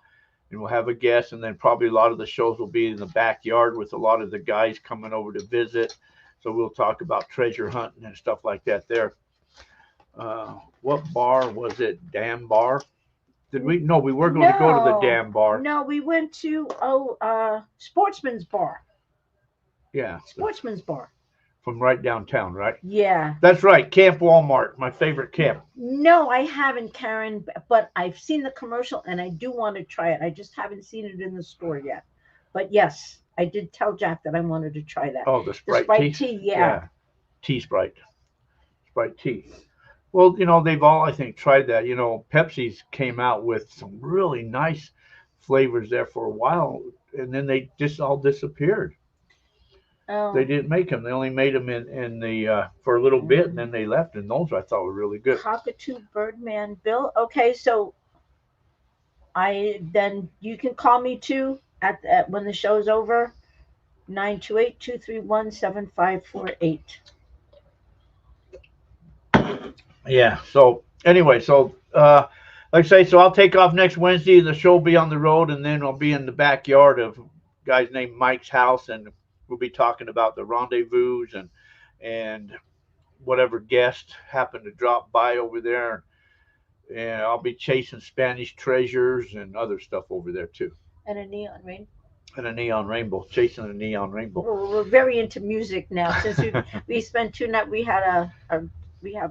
[SPEAKER 2] and we'll have a guest. And then probably a lot of the shows will be in the backyard with a lot of the guys coming over to visit. So we'll talk about treasure hunting and stuff like that there. What bar was it? Dam Bar? Did we? No, we were going to go to the Dam Bar.
[SPEAKER 3] No, we went to Sportsman's Bar.
[SPEAKER 2] Yeah.
[SPEAKER 3] Sportsman's Bar.
[SPEAKER 2] From right downtown, right?
[SPEAKER 3] Yeah.
[SPEAKER 2] That's right. Camp Walmart, my favorite camp.
[SPEAKER 3] No, I haven't, Karen, but I've seen the commercial and I do want to try it. I just haven't seen it in the store yet. But yes, I did tell Jack that I wanted to try that.
[SPEAKER 2] Oh, the Sprite
[SPEAKER 3] tea, yeah.
[SPEAKER 2] Tea Sprite. Sprite tea. Well, they've all, I think, tried that. Pepsi's came out with some really nice flavors there for a while, and then they just all disappeared.
[SPEAKER 3] Oh.
[SPEAKER 2] They didn't make them. They only made them in the for a little bit, and then they left. And those I thought were really good.
[SPEAKER 3] Cockatoo Birdman Bill. Okay, so then you can call me too at when the show's over. 928-231-7548.
[SPEAKER 2] Yeah. So anyway, like I say, so I'll take off next Wednesday. The show will be on the road, and then I'll be in the backyard of a guy's named Mike's house, and we'll be talking about the rendezvous and whatever guests happen to drop by over there. And I'll be chasing Spanish treasures and other stuff over there too.
[SPEAKER 3] And a neon rainbow.
[SPEAKER 2] And a neon rainbow, chasing a neon rainbow.
[SPEAKER 3] We're very into music now. Since we spent 2 nights, we have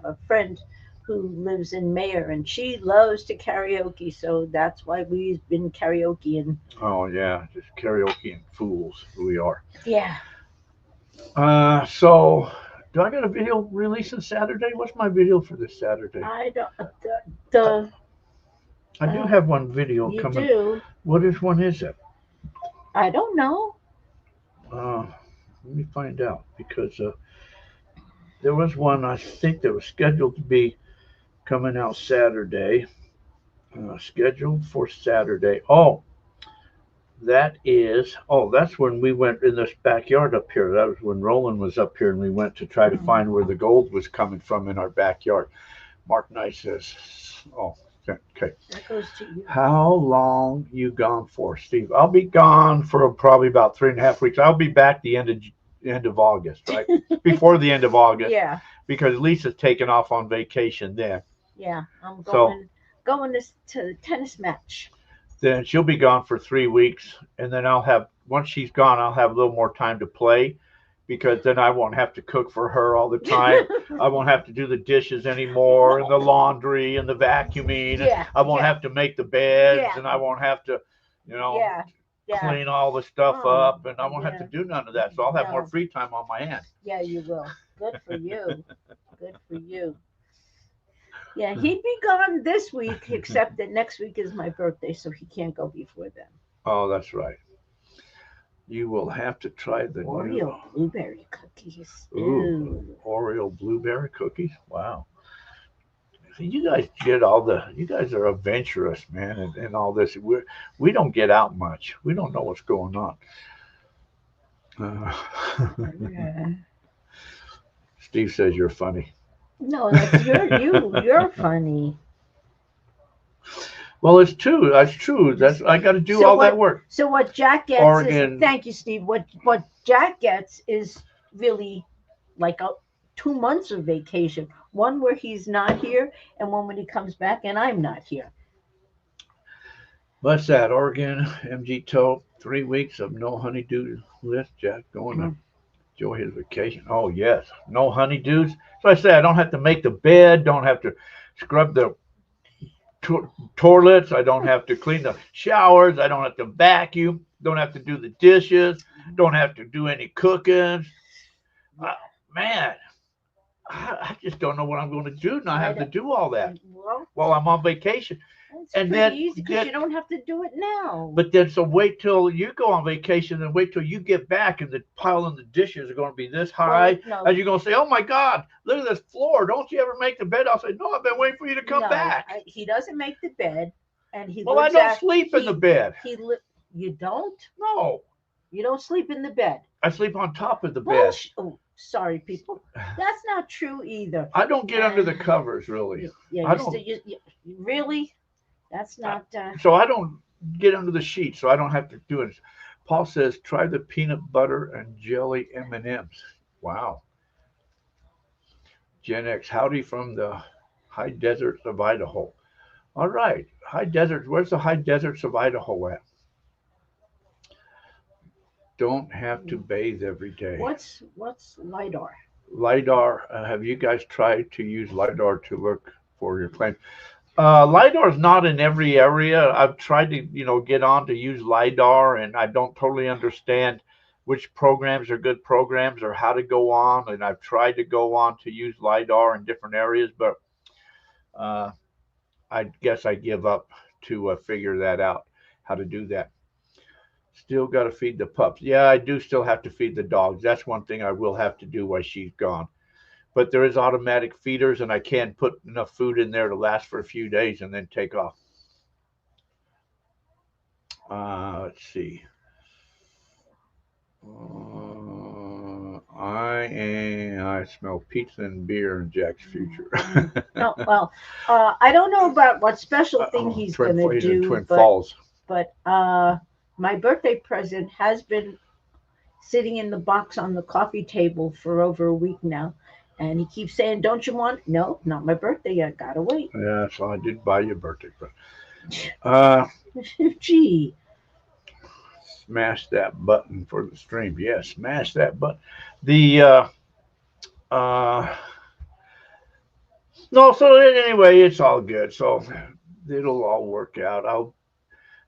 [SPEAKER 3] a friend who lives in Mayer, and she loves to karaoke. So that's why we've been karaokeing.
[SPEAKER 2] Oh yeah, just karaoke fools who we are.
[SPEAKER 3] Yeah.
[SPEAKER 2] So do I got a video releasing Saturday? What's my video for this Saturday?
[SPEAKER 3] I don't.
[SPEAKER 2] I do have one video coming.
[SPEAKER 3] You do?
[SPEAKER 2] Which one is it?
[SPEAKER 3] I don't know.
[SPEAKER 2] Let me find out, because there was one I think that was scheduled to be coming out Saturday. Scheduled for Saturday. That's when we went in this backyard up here. That was when Roland was up here, and we went to try to find where the gold was coming from in our backyard. Mark Knight says, okay.
[SPEAKER 3] That goes to you.
[SPEAKER 2] How long you gone for, Steve? I'll be gone for probably about 3.5 weeks. I'll be back the end of end of August, right? Before the end of August,
[SPEAKER 3] Yeah,
[SPEAKER 2] because Lisa's taking off on vacation then.
[SPEAKER 3] yeah. I'm
[SPEAKER 2] So
[SPEAKER 3] going to the tennis match.
[SPEAKER 2] then she'll be gone for 3 weeks, and then once she's gone, I'll have a little more time to play, because then I won't have to cook for her all the time. I won't have to do the dishes anymore, and the laundry and the vacuuming.
[SPEAKER 3] Yeah,
[SPEAKER 2] I won't
[SPEAKER 3] yeah.
[SPEAKER 2] have to make the beds,
[SPEAKER 3] Yeah.
[SPEAKER 2] and I won't have to,
[SPEAKER 3] Yeah, yeah,
[SPEAKER 2] clean all the stuff
[SPEAKER 3] Oh,
[SPEAKER 2] up, and I won't have
[SPEAKER 3] yeah.
[SPEAKER 2] to do none of that. So I'll have more
[SPEAKER 3] No.
[SPEAKER 2] free time on my hands.
[SPEAKER 3] yeah. You will. Good for you. Good for you. Yeah, he'd be gone this week, except that next week is my birthday, so he can't go before then.
[SPEAKER 2] Oh, that's right. You will have to try the new
[SPEAKER 3] Oreo blueberry cookies.
[SPEAKER 2] Ooh, Oreo blueberry cookies. Wow. See, you guys you guys are adventurous, man, and all this. We don't get out much. We don't know what's going on.
[SPEAKER 3] Yeah.
[SPEAKER 2] Steve says you're funny.
[SPEAKER 3] No, that's you're funny.
[SPEAKER 2] Well, it's true. That's true. I got to do all that work.
[SPEAKER 3] So what Jack gets
[SPEAKER 2] Oregon.
[SPEAKER 3] is, thank you, Steve. What Jack gets is really like 2 months of vacation. One where he's not here, and one when he comes back and I'm not here.
[SPEAKER 2] What's that? Oregon, MG Tote, 3 weeks of no honeydew list. Jack going to enjoy his vacation. Oh yes, no honeydews. So I say I don't have to make the bed. Don't have to scrub the toilets. I don't have to clean the showers. I don't have to vacuum. Don't have to do the dishes. Don't have to do any cooking. Man, I just don't know what I'm going to do. Not have to do all that while I'm on vacation.
[SPEAKER 3] It's
[SPEAKER 2] And
[SPEAKER 3] pretty
[SPEAKER 2] then
[SPEAKER 3] easy because you don't have to do it now.
[SPEAKER 2] But then, so wait till you go on vacation, and wait till you get back, and the pile of the dishes are going to be this high, and you're going to say, "Oh my God, look at this floor! Don't you ever make the bed?" I'll say, "No, I've been waiting for you to come back."
[SPEAKER 3] He doesn't make the bed, and he.
[SPEAKER 2] Well, I don't sleep in the bed.
[SPEAKER 3] You don't?
[SPEAKER 2] No.
[SPEAKER 3] You don't sleep in the bed.
[SPEAKER 2] I sleep on top of the bed.
[SPEAKER 3] Oh, sorry, people. That's not true either.
[SPEAKER 2] I don't get under the covers, really.
[SPEAKER 3] Yeah, really? That's not.
[SPEAKER 2] So I don't get under the sheet, so I don't have to do it. Paul says, try the peanut butter and jelly M&Ms. Wow. Gen X, howdy from the high deserts of Idaho. All right, high deserts. Where's the high deserts of Idaho at? Don't have to bathe every day.
[SPEAKER 3] What's Lidar?
[SPEAKER 2] Lidar. Have you guys tried to use Lidar to look for your claim? Lidar is not in every area. I've tried to, get on to use Lidar, and I don't totally understand which programs are good programs or how to go on. And I've tried to go on to use Lidar in different areas, but I guess I give up to figure that out, how to do that. Still got to feed the pups. Yeah, I do still have to feed the dogs. That's one thing I will have to do while she's gone. But there is automatic feeders, and I can put enough food in there to last for a few days and then take off. Let's see. I smell pizza and beer in Jack's future.
[SPEAKER 3] No, well, I don't know about what special thing he's going to do,
[SPEAKER 2] Twin Falls.
[SPEAKER 3] But my birthday present has been sitting in the box on the coffee table for over a week now. And he keeps saying, "Don't you want?" No, not my birthday yet. Gotta wait.
[SPEAKER 2] Yeah, so I did buy you a birthday present.
[SPEAKER 3] Gee.
[SPEAKER 2] Smash that button for the stream. Yes, smash that button. No, so anyway, it's all good. So it'll all work out. I'll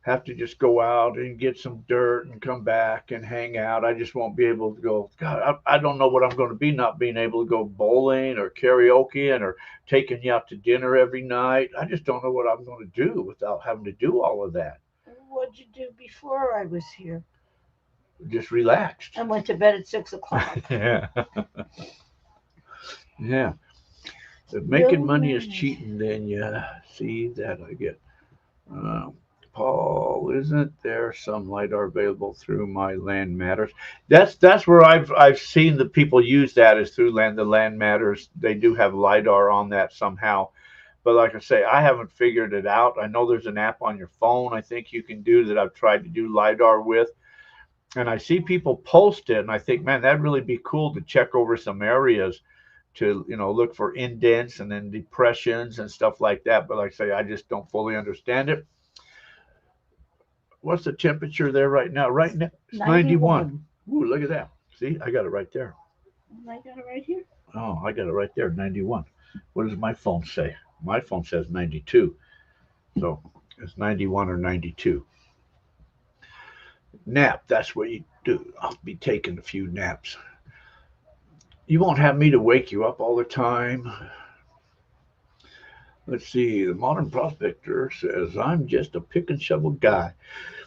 [SPEAKER 2] have to just go out and get some dirt and come back and hang out. I just won't be able to go. God, I don't know what I'm going to be not being able to go bowling or karaoke or taking you out to dinner every night. I just don't know what I'm going to do without having to do all of that.
[SPEAKER 3] What'd you do before I was here?
[SPEAKER 2] Just relaxed.
[SPEAKER 3] I went to bed at 6:00.
[SPEAKER 2] Yeah. Yeah. If making money is cheating, then you see that I get. Paul, isn't there some Lidar available through My Land Matters? That's where I've seen the people use that is through the Land Matters. They do have Lidar on that somehow. But like I say, I haven't figured it out. I know there's an app on your phone I think you can do that I've tried to do Lidar with. and I see people post it, and I think, man, that'd really be cool to check over some areas to, look for indents and then depressions and stuff like that. But like I say, I just don't fully understand it. What's the temperature there right now? Right now, it's 91. Ooh, look at that. See, I got it right there.
[SPEAKER 3] I got it right here.
[SPEAKER 2] Oh, I got it right there, 91. What does my phone say? My phone says 92. So it's 91 or 92. Nap, that's what you do. I'll be taking a few naps. You won't have me to wake you up all the time. Let's see. The Modern Prospector says, I'm just a pick and shovel guy.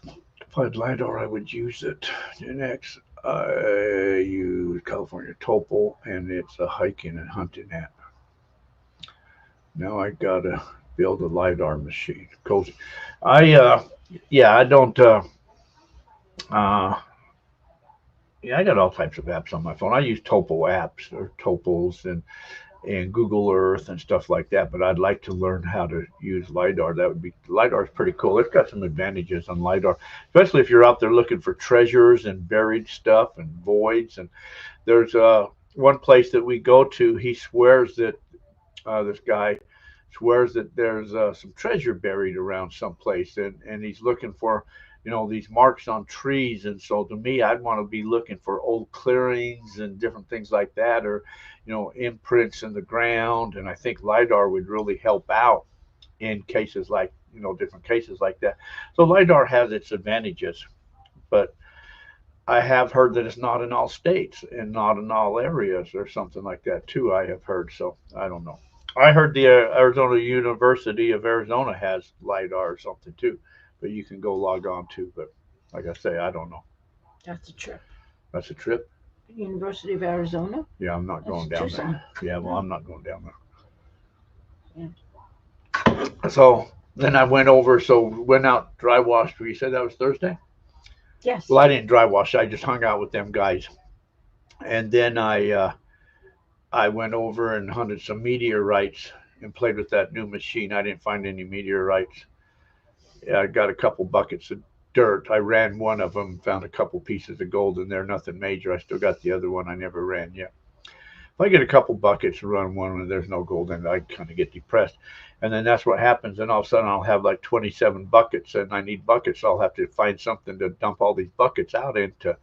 [SPEAKER 2] If I had LiDAR, I would use it. Next, I use California Topo, and it's a hiking and hunting app. Now I gotta build a LiDAR machine. Cozy. I don't, yeah, I got all types of apps on my phone. I use Topo apps or Topos and Google Earth and stuff like that. But I'd like to learn how to use LiDAR. LiDAR is pretty cool. It's got some advantages on LiDAR, especially if you're out there looking for treasures and buried stuff and voids. And there's one place that we go to. He swears that this guy swears that there's some treasure buried around someplace, and he's looking for these marks on trees. And so to me, I'd want to be looking for old clearings and different things like that, or imprints in the ground. And I think LiDAR would really help out in cases like different cases like that. So LiDAR has its advantages, but I have heard that it's not in all states and not in all areas or something like that too. I have heard. So I don't know. I heard the Arizona University of Arizona has LiDAR or something too, but you can go log on to. But like I say, I don't know.
[SPEAKER 3] That's a trip.
[SPEAKER 2] That's a trip.
[SPEAKER 3] University of Arizona.
[SPEAKER 2] Yeah, I'm not going down there. Yeah, well, I'm not going down there.
[SPEAKER 3] Yeah.
[SPEAKER 2] So then I went over. So went out dry washed. You said that was Thursday?
[SPEAKER 3] Yes.
[SPEAKER 2] Well, I didn't dry wash. I just hung out with them guys, and then I went over and hunted some meteorites and played with that new machine. I didn't find any meteorites. Yeah, I got a couple buckets of dirt. I ran one of them, found a couple pieces of gold in there, nothing major. I still got the other one I never ran yet. If I get a couple buckets and run one and there's no gold in it, I kind of get depressed. And then that's what happens. And all of a sudden I'll have like 27 buckets and I need buckets. So I'll have to find something to dump all these buckets out in to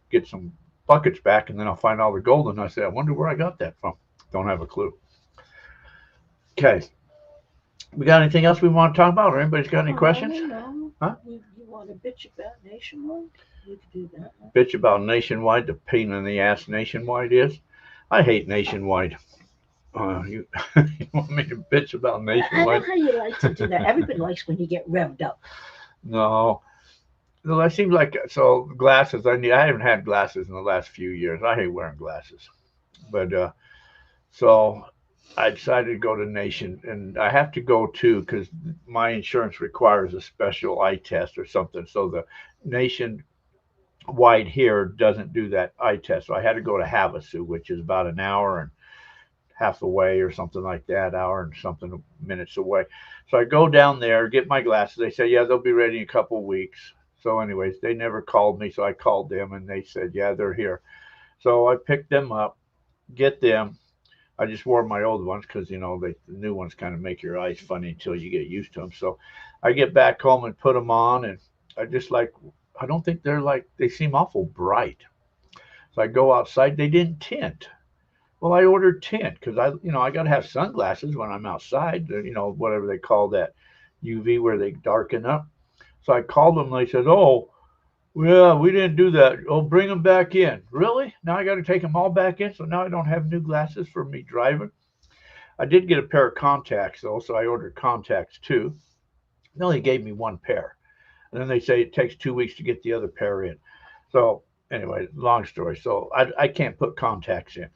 [SPEAKER 2] get some buckets back. And then I'll find all the gold. And I say, I wonder where I got that from. Don't have a clue. Okay. We got anything else we want to talk about, or anybody's got any questions?
[SPEAKER 3] No.
[SPEAKER 2] Huh?
[SPEAKER 3] You want to bitch about Nationwide? You can do that.
[SPEAKER 2] Bitch about Nationwide, the pain in the ass Nationwide is. I hate Nationwide. You want me to bitch about
[SPEAKER 3] I
[SPEAKER 2] Nationwide?
[SPEAKER 3] know how you like to do that. Everybody likes when you get revved up.
[SPEAKER 2] No. Well, that seems like, so glasses, I haven't had glasses in the last few years. I hate wearing glasses. But so I decided to go to Nation, and I have to go too because my insurance requires a special eye test or something. So the Nationwide here doesn't do that eye test. So I had to go to Havasu, which is about an hour and half away or something like that, hour and something minutes away. So I go down there, get my glasses. They say, yeah, they'll be ready in a couple of weeks. So anyways, they never called me. So I called them and they said, yeah, they're here. So I picked them up, get them. I just wore my old ones because, the new ones kind of make your eyes funny until you get used to them. So I get back home and put them on, and I don't think they seem awful bright. So I go outside, they didn't tint. Well, I ordered tint because I got to have sunglasses when I'm outside, whatever they call that UV where they darken up. So I called them and they said, oh, well, we didn't do that. Oh, bring them back in. Really? Now I got to take them all back in. So now I don't have new glasses for me driving. I did get a pair of contacts though. So I ordered contacts too. They only gave me one pair. And then they say it takes 2 weeks to get the other pair in. So anyway, long story. So I can't put contacts in.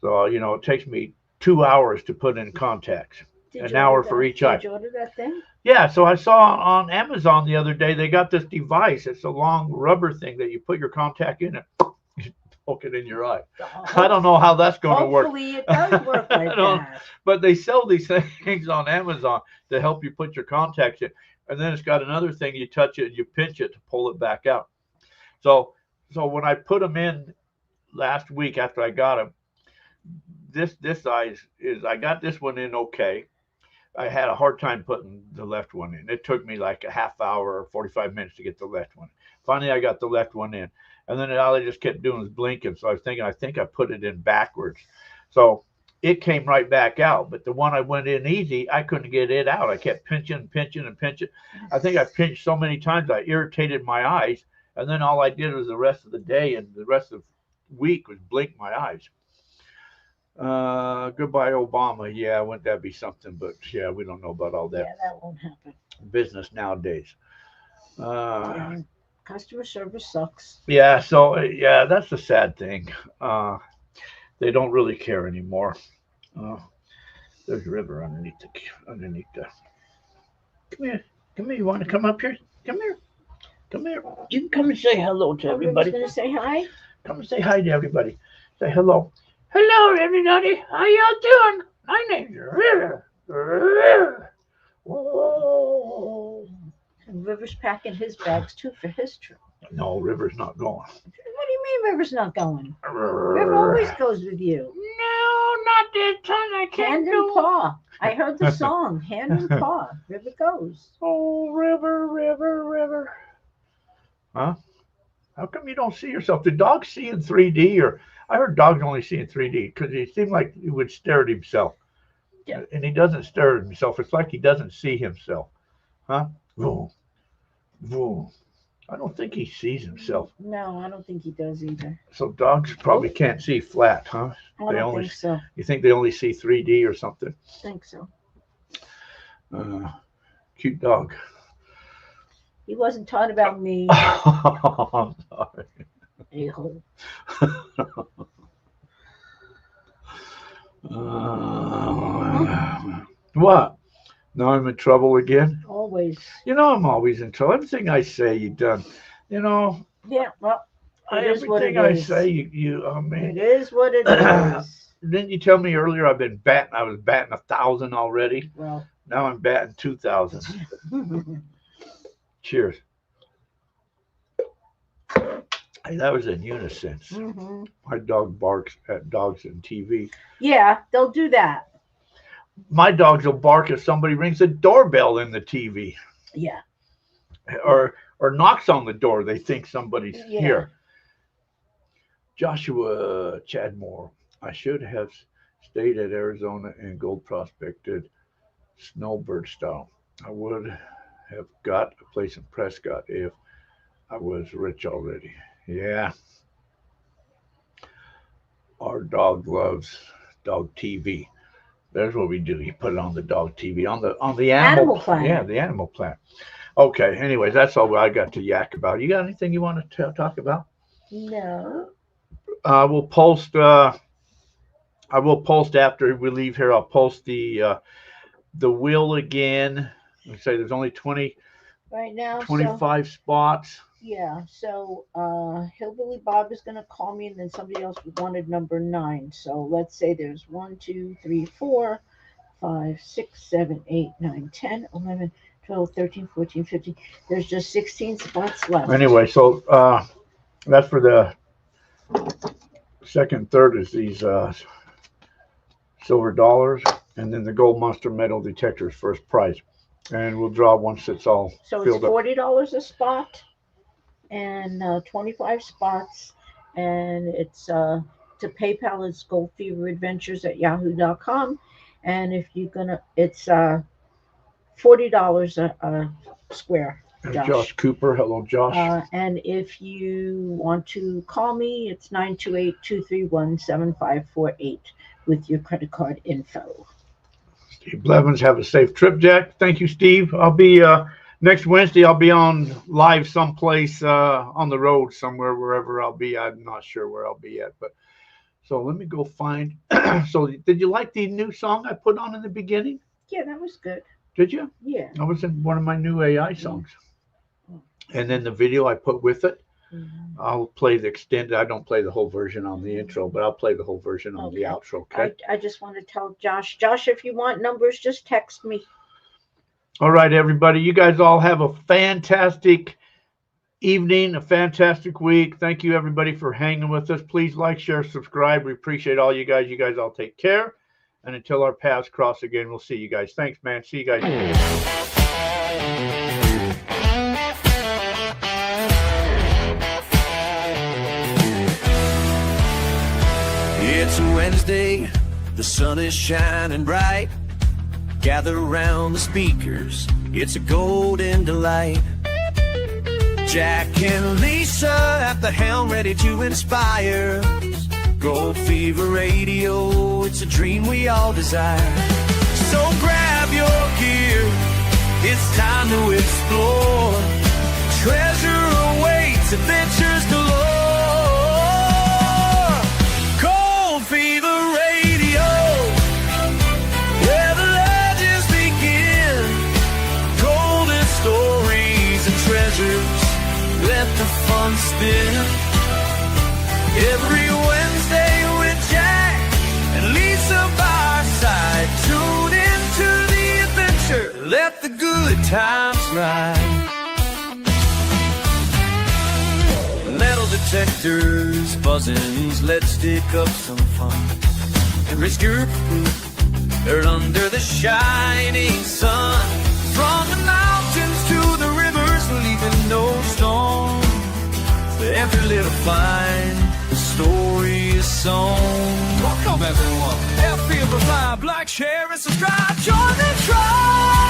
[SPEAKER 2] So, it takes me 2 hours to put in contacts. An hour for each eye.
[SPEAKER 3] Did you order that thing?
[SPEAKER 2] Yeah, so I saw on Amazon the other day, they got this device. It's a long rubber thing that you put your contact in and you poke it in your eye. I don't know how that's going to work.
[SPEAKER 3] Hopefully it does work like that.
[SPEAKER 2] But they sell these things on Amazon to help you put your contacts in. And then it's got another thing, you touch it, you pinch it to pull it back out. So So when I put them in last week after I got them, this size is, I got this one in okay. I had a hard time putting the left one in. It took me like a half hour or 45 minutes to get the left one. Finally, I got the left one in. And then all I just kept doing was blinking. So I was thinking, I think I put it in backwards. So it came right back out. But the one I went in easy, I couldn't get it out. I kept pinching. I think I pinched so many times I irritated my eyes. And then all I did was the rest of the day and the rest of the week was blink my eyes. Goodbye, Obama. Yeah, wouldn't that be something? But yeah, we don't know about all that.
[SPEAKER 3] Yeah, that won't happen.
[SPEAKER 2] Business nowadays.
[SPEAKER 3] Yeah, customer service sucks.
[SPEAKER 2] Yeah, so yeah, that's the sad thing. They don't really care anymore. There's a river underneath the. Come here. You want to come up here? Come here. You can come and say hello to everybody.
[SPEAKER 3] Everybody's gonna say hi.
[SPEAKER 2] Come and say hi to everybody. Say hello. Hello, everybody. How y'all doing? My name's River. Whoa.
[SPEAKER 3] And River's packing his bags too for his trip.
[SPEAKER 2] No, River's not going.
[SPEAKER 3] What do you mean River's not going? River always goes with you.
[SPEAKER 2] No, not this time. I can't
[SPEAKER 3] Hand and paw. I heard the song. Hand and paw. River goes.
[SPEAKER 2] Oh, River. Huh? How come you don't see yourself? Did dogs see in 3D? Or I heard dogs only see in 3D because he seemed like he would stare at himself.
[SPEAKER 3] Yeah.
[SPEAKER 2] And he doesn't stare at himself. It's like he doesn't see himself. Huh? Boom. I don't think he sees himself.
[SPEAKER 3] No, I don't think he does either.
[SPEAKER 2] So dogs probably can't see flat, huh?
[SPEAKER 3] I don't think so.
[SPEAKER 2] You think they only see 3D or something?
[SPEAKER 3] I think so.
[SPEAKER 2] Cute dog.
[SPEAKER 3] He wasn't taught about me.
[SPEAKER 2] I'm sorry.
[SPEAKER 3] A-hole.
[SPEAKER 2] What? Now I'm in trouble again?
[SPEAKER 3] Always.
[SPEAKER 2] You know I'm always in trouble. Everything I say, you done. You know.
[SPEAKER 3] Yeah, well, it is what it
[SPEAKER 2] everything I
[SPEAKER 3] is.
[SPEAKER 2] say, you. I mean.
[SPEAKER 3] It is what it is.
[SPEAKER 2] Didn't you tell me earlier I was batting 1,000 already?
[SPEAKER 3] Well.
[SPEAKER 2] Now I'm batting 2,000. Cheers. Hey, that was in unison.
[SPEAKER 3] Mm-hmm.
[SPEAKER 2] My dog barks at dogs on TV.
[SPEAKER 3] Yeah, they'll do that.
[SPEAKER 2] My dogs will bark if somebody rings the doorbell in the TV.
[SPEAKER 3] Yeah.
[SPEAKER 2] Or knocks on the door. They think somebody's
[SPEAKER 3] Yeah.
[SPEAKER 2] here. Joshua Chadmore. I should have stayed at Arizona and gold prospected snowbird style. I would have got a place in Prescott if I was rich already. Yeah. Our dog loves dog TV. There's what we do. You put it on the dog TV, on the
[SPEAKER 3] Animal Planet.
[SPEAKER 2] Yeah, the Animal Planet. Okay. Anyways, that's all I got to yak about. You got anything you want to talk about?
[SPEAKER 3] No.
[SPEAKER 2] I will post after we leave here. I'll post the wheel again. Let's say there's only 25
[SPEAKER 3] Right now.
[SPEAKER 2] spots.
[SPEAKER 3] Yeah, so Hillbilly Bob is going to call me, and then somebody else wanted number 9. So let's say there's 1, 2, 3, 4, 5, 6, 7, 8, 9, 10, 11, 12, 13, 14, 15. There's just 16 spots left.
[SPEAKER 2] Anyway, so that's for the second, third is these silver dollars, and then the gold monster metal detectors first prize. And we'll draw once it's all
[SPEAKER 3] So it's
[SPEAKER 2] filled up.
[SPEAKER 3] $40 a spot, and 25 spots, and it's to PayPal. It's goldfeveradventures@yahoo.com, and if you're gonna, it's $40 a square.
[SPEAKER 2] Josh Cooper, hello, Josh.
[SPEAKER 3] And if you want to call me, it's 928-231-7548 with your credit card info.
[SPEAKER 2] Steve Blevins, have a safe trip, Jack. Thank you, Steve. I'll be next Wednesday. I'll be on live someplace on the road somewhere, wherever I'll be. I'm not sure where I'll be at, but so let me go find. So, did you like the new song I put on in the beginning?
[SPEAKER 3] Yeah, that was good.
[SPEAKER 2] Did you?
[SPEAKER 3] Yeah.
[SPEAKER 2] That was in one of my new AI songs. And then the video I put with it.
[SPEAKER 3] Mm-hmm.
[SPEAKER 2] I'll play the extended. I don't play the whole version on the intro, but I'll play the whole version on the outro. Okay.
[SPEAKER 3] I just want to tell Josh, if you want numbers, just text me.
[SPEAKER 2] All right, everybody. You guys all have a fantastic evening, a fantastic week. Thank you, everybody, for hanging with us. Please like, share, subscribe. We appreciate all you guys. You guys all take care. And until our paths cross again, we'll see you guys. Thanks, man. See you guys.
[SPEAKER 1] It's a Wednesday, the sun is shining bright. Gather around the speakers, it's a golden delight. Jack and Lisa at the helm, ready to inspire. Gold Fever Radio, it's a dream we all desire. So grab your gear, it's time to explore. Treasure awaits, adventures galore. Gold Fever Radio, where the legends begin. Golden stories and treasures, let the fun spin. Every Wednesday with Jack and Lisa by our side. Tune into the adventure, let the good times ride. Metal detectors, buzzings, let's dig up some fun. And risk your proof, dirt under the shining sun. From the mountains to the rivers, leaving no stone. For every little find, the story is sown. Welcome everyone. F5, like, share, and subscribe. Join the tribe.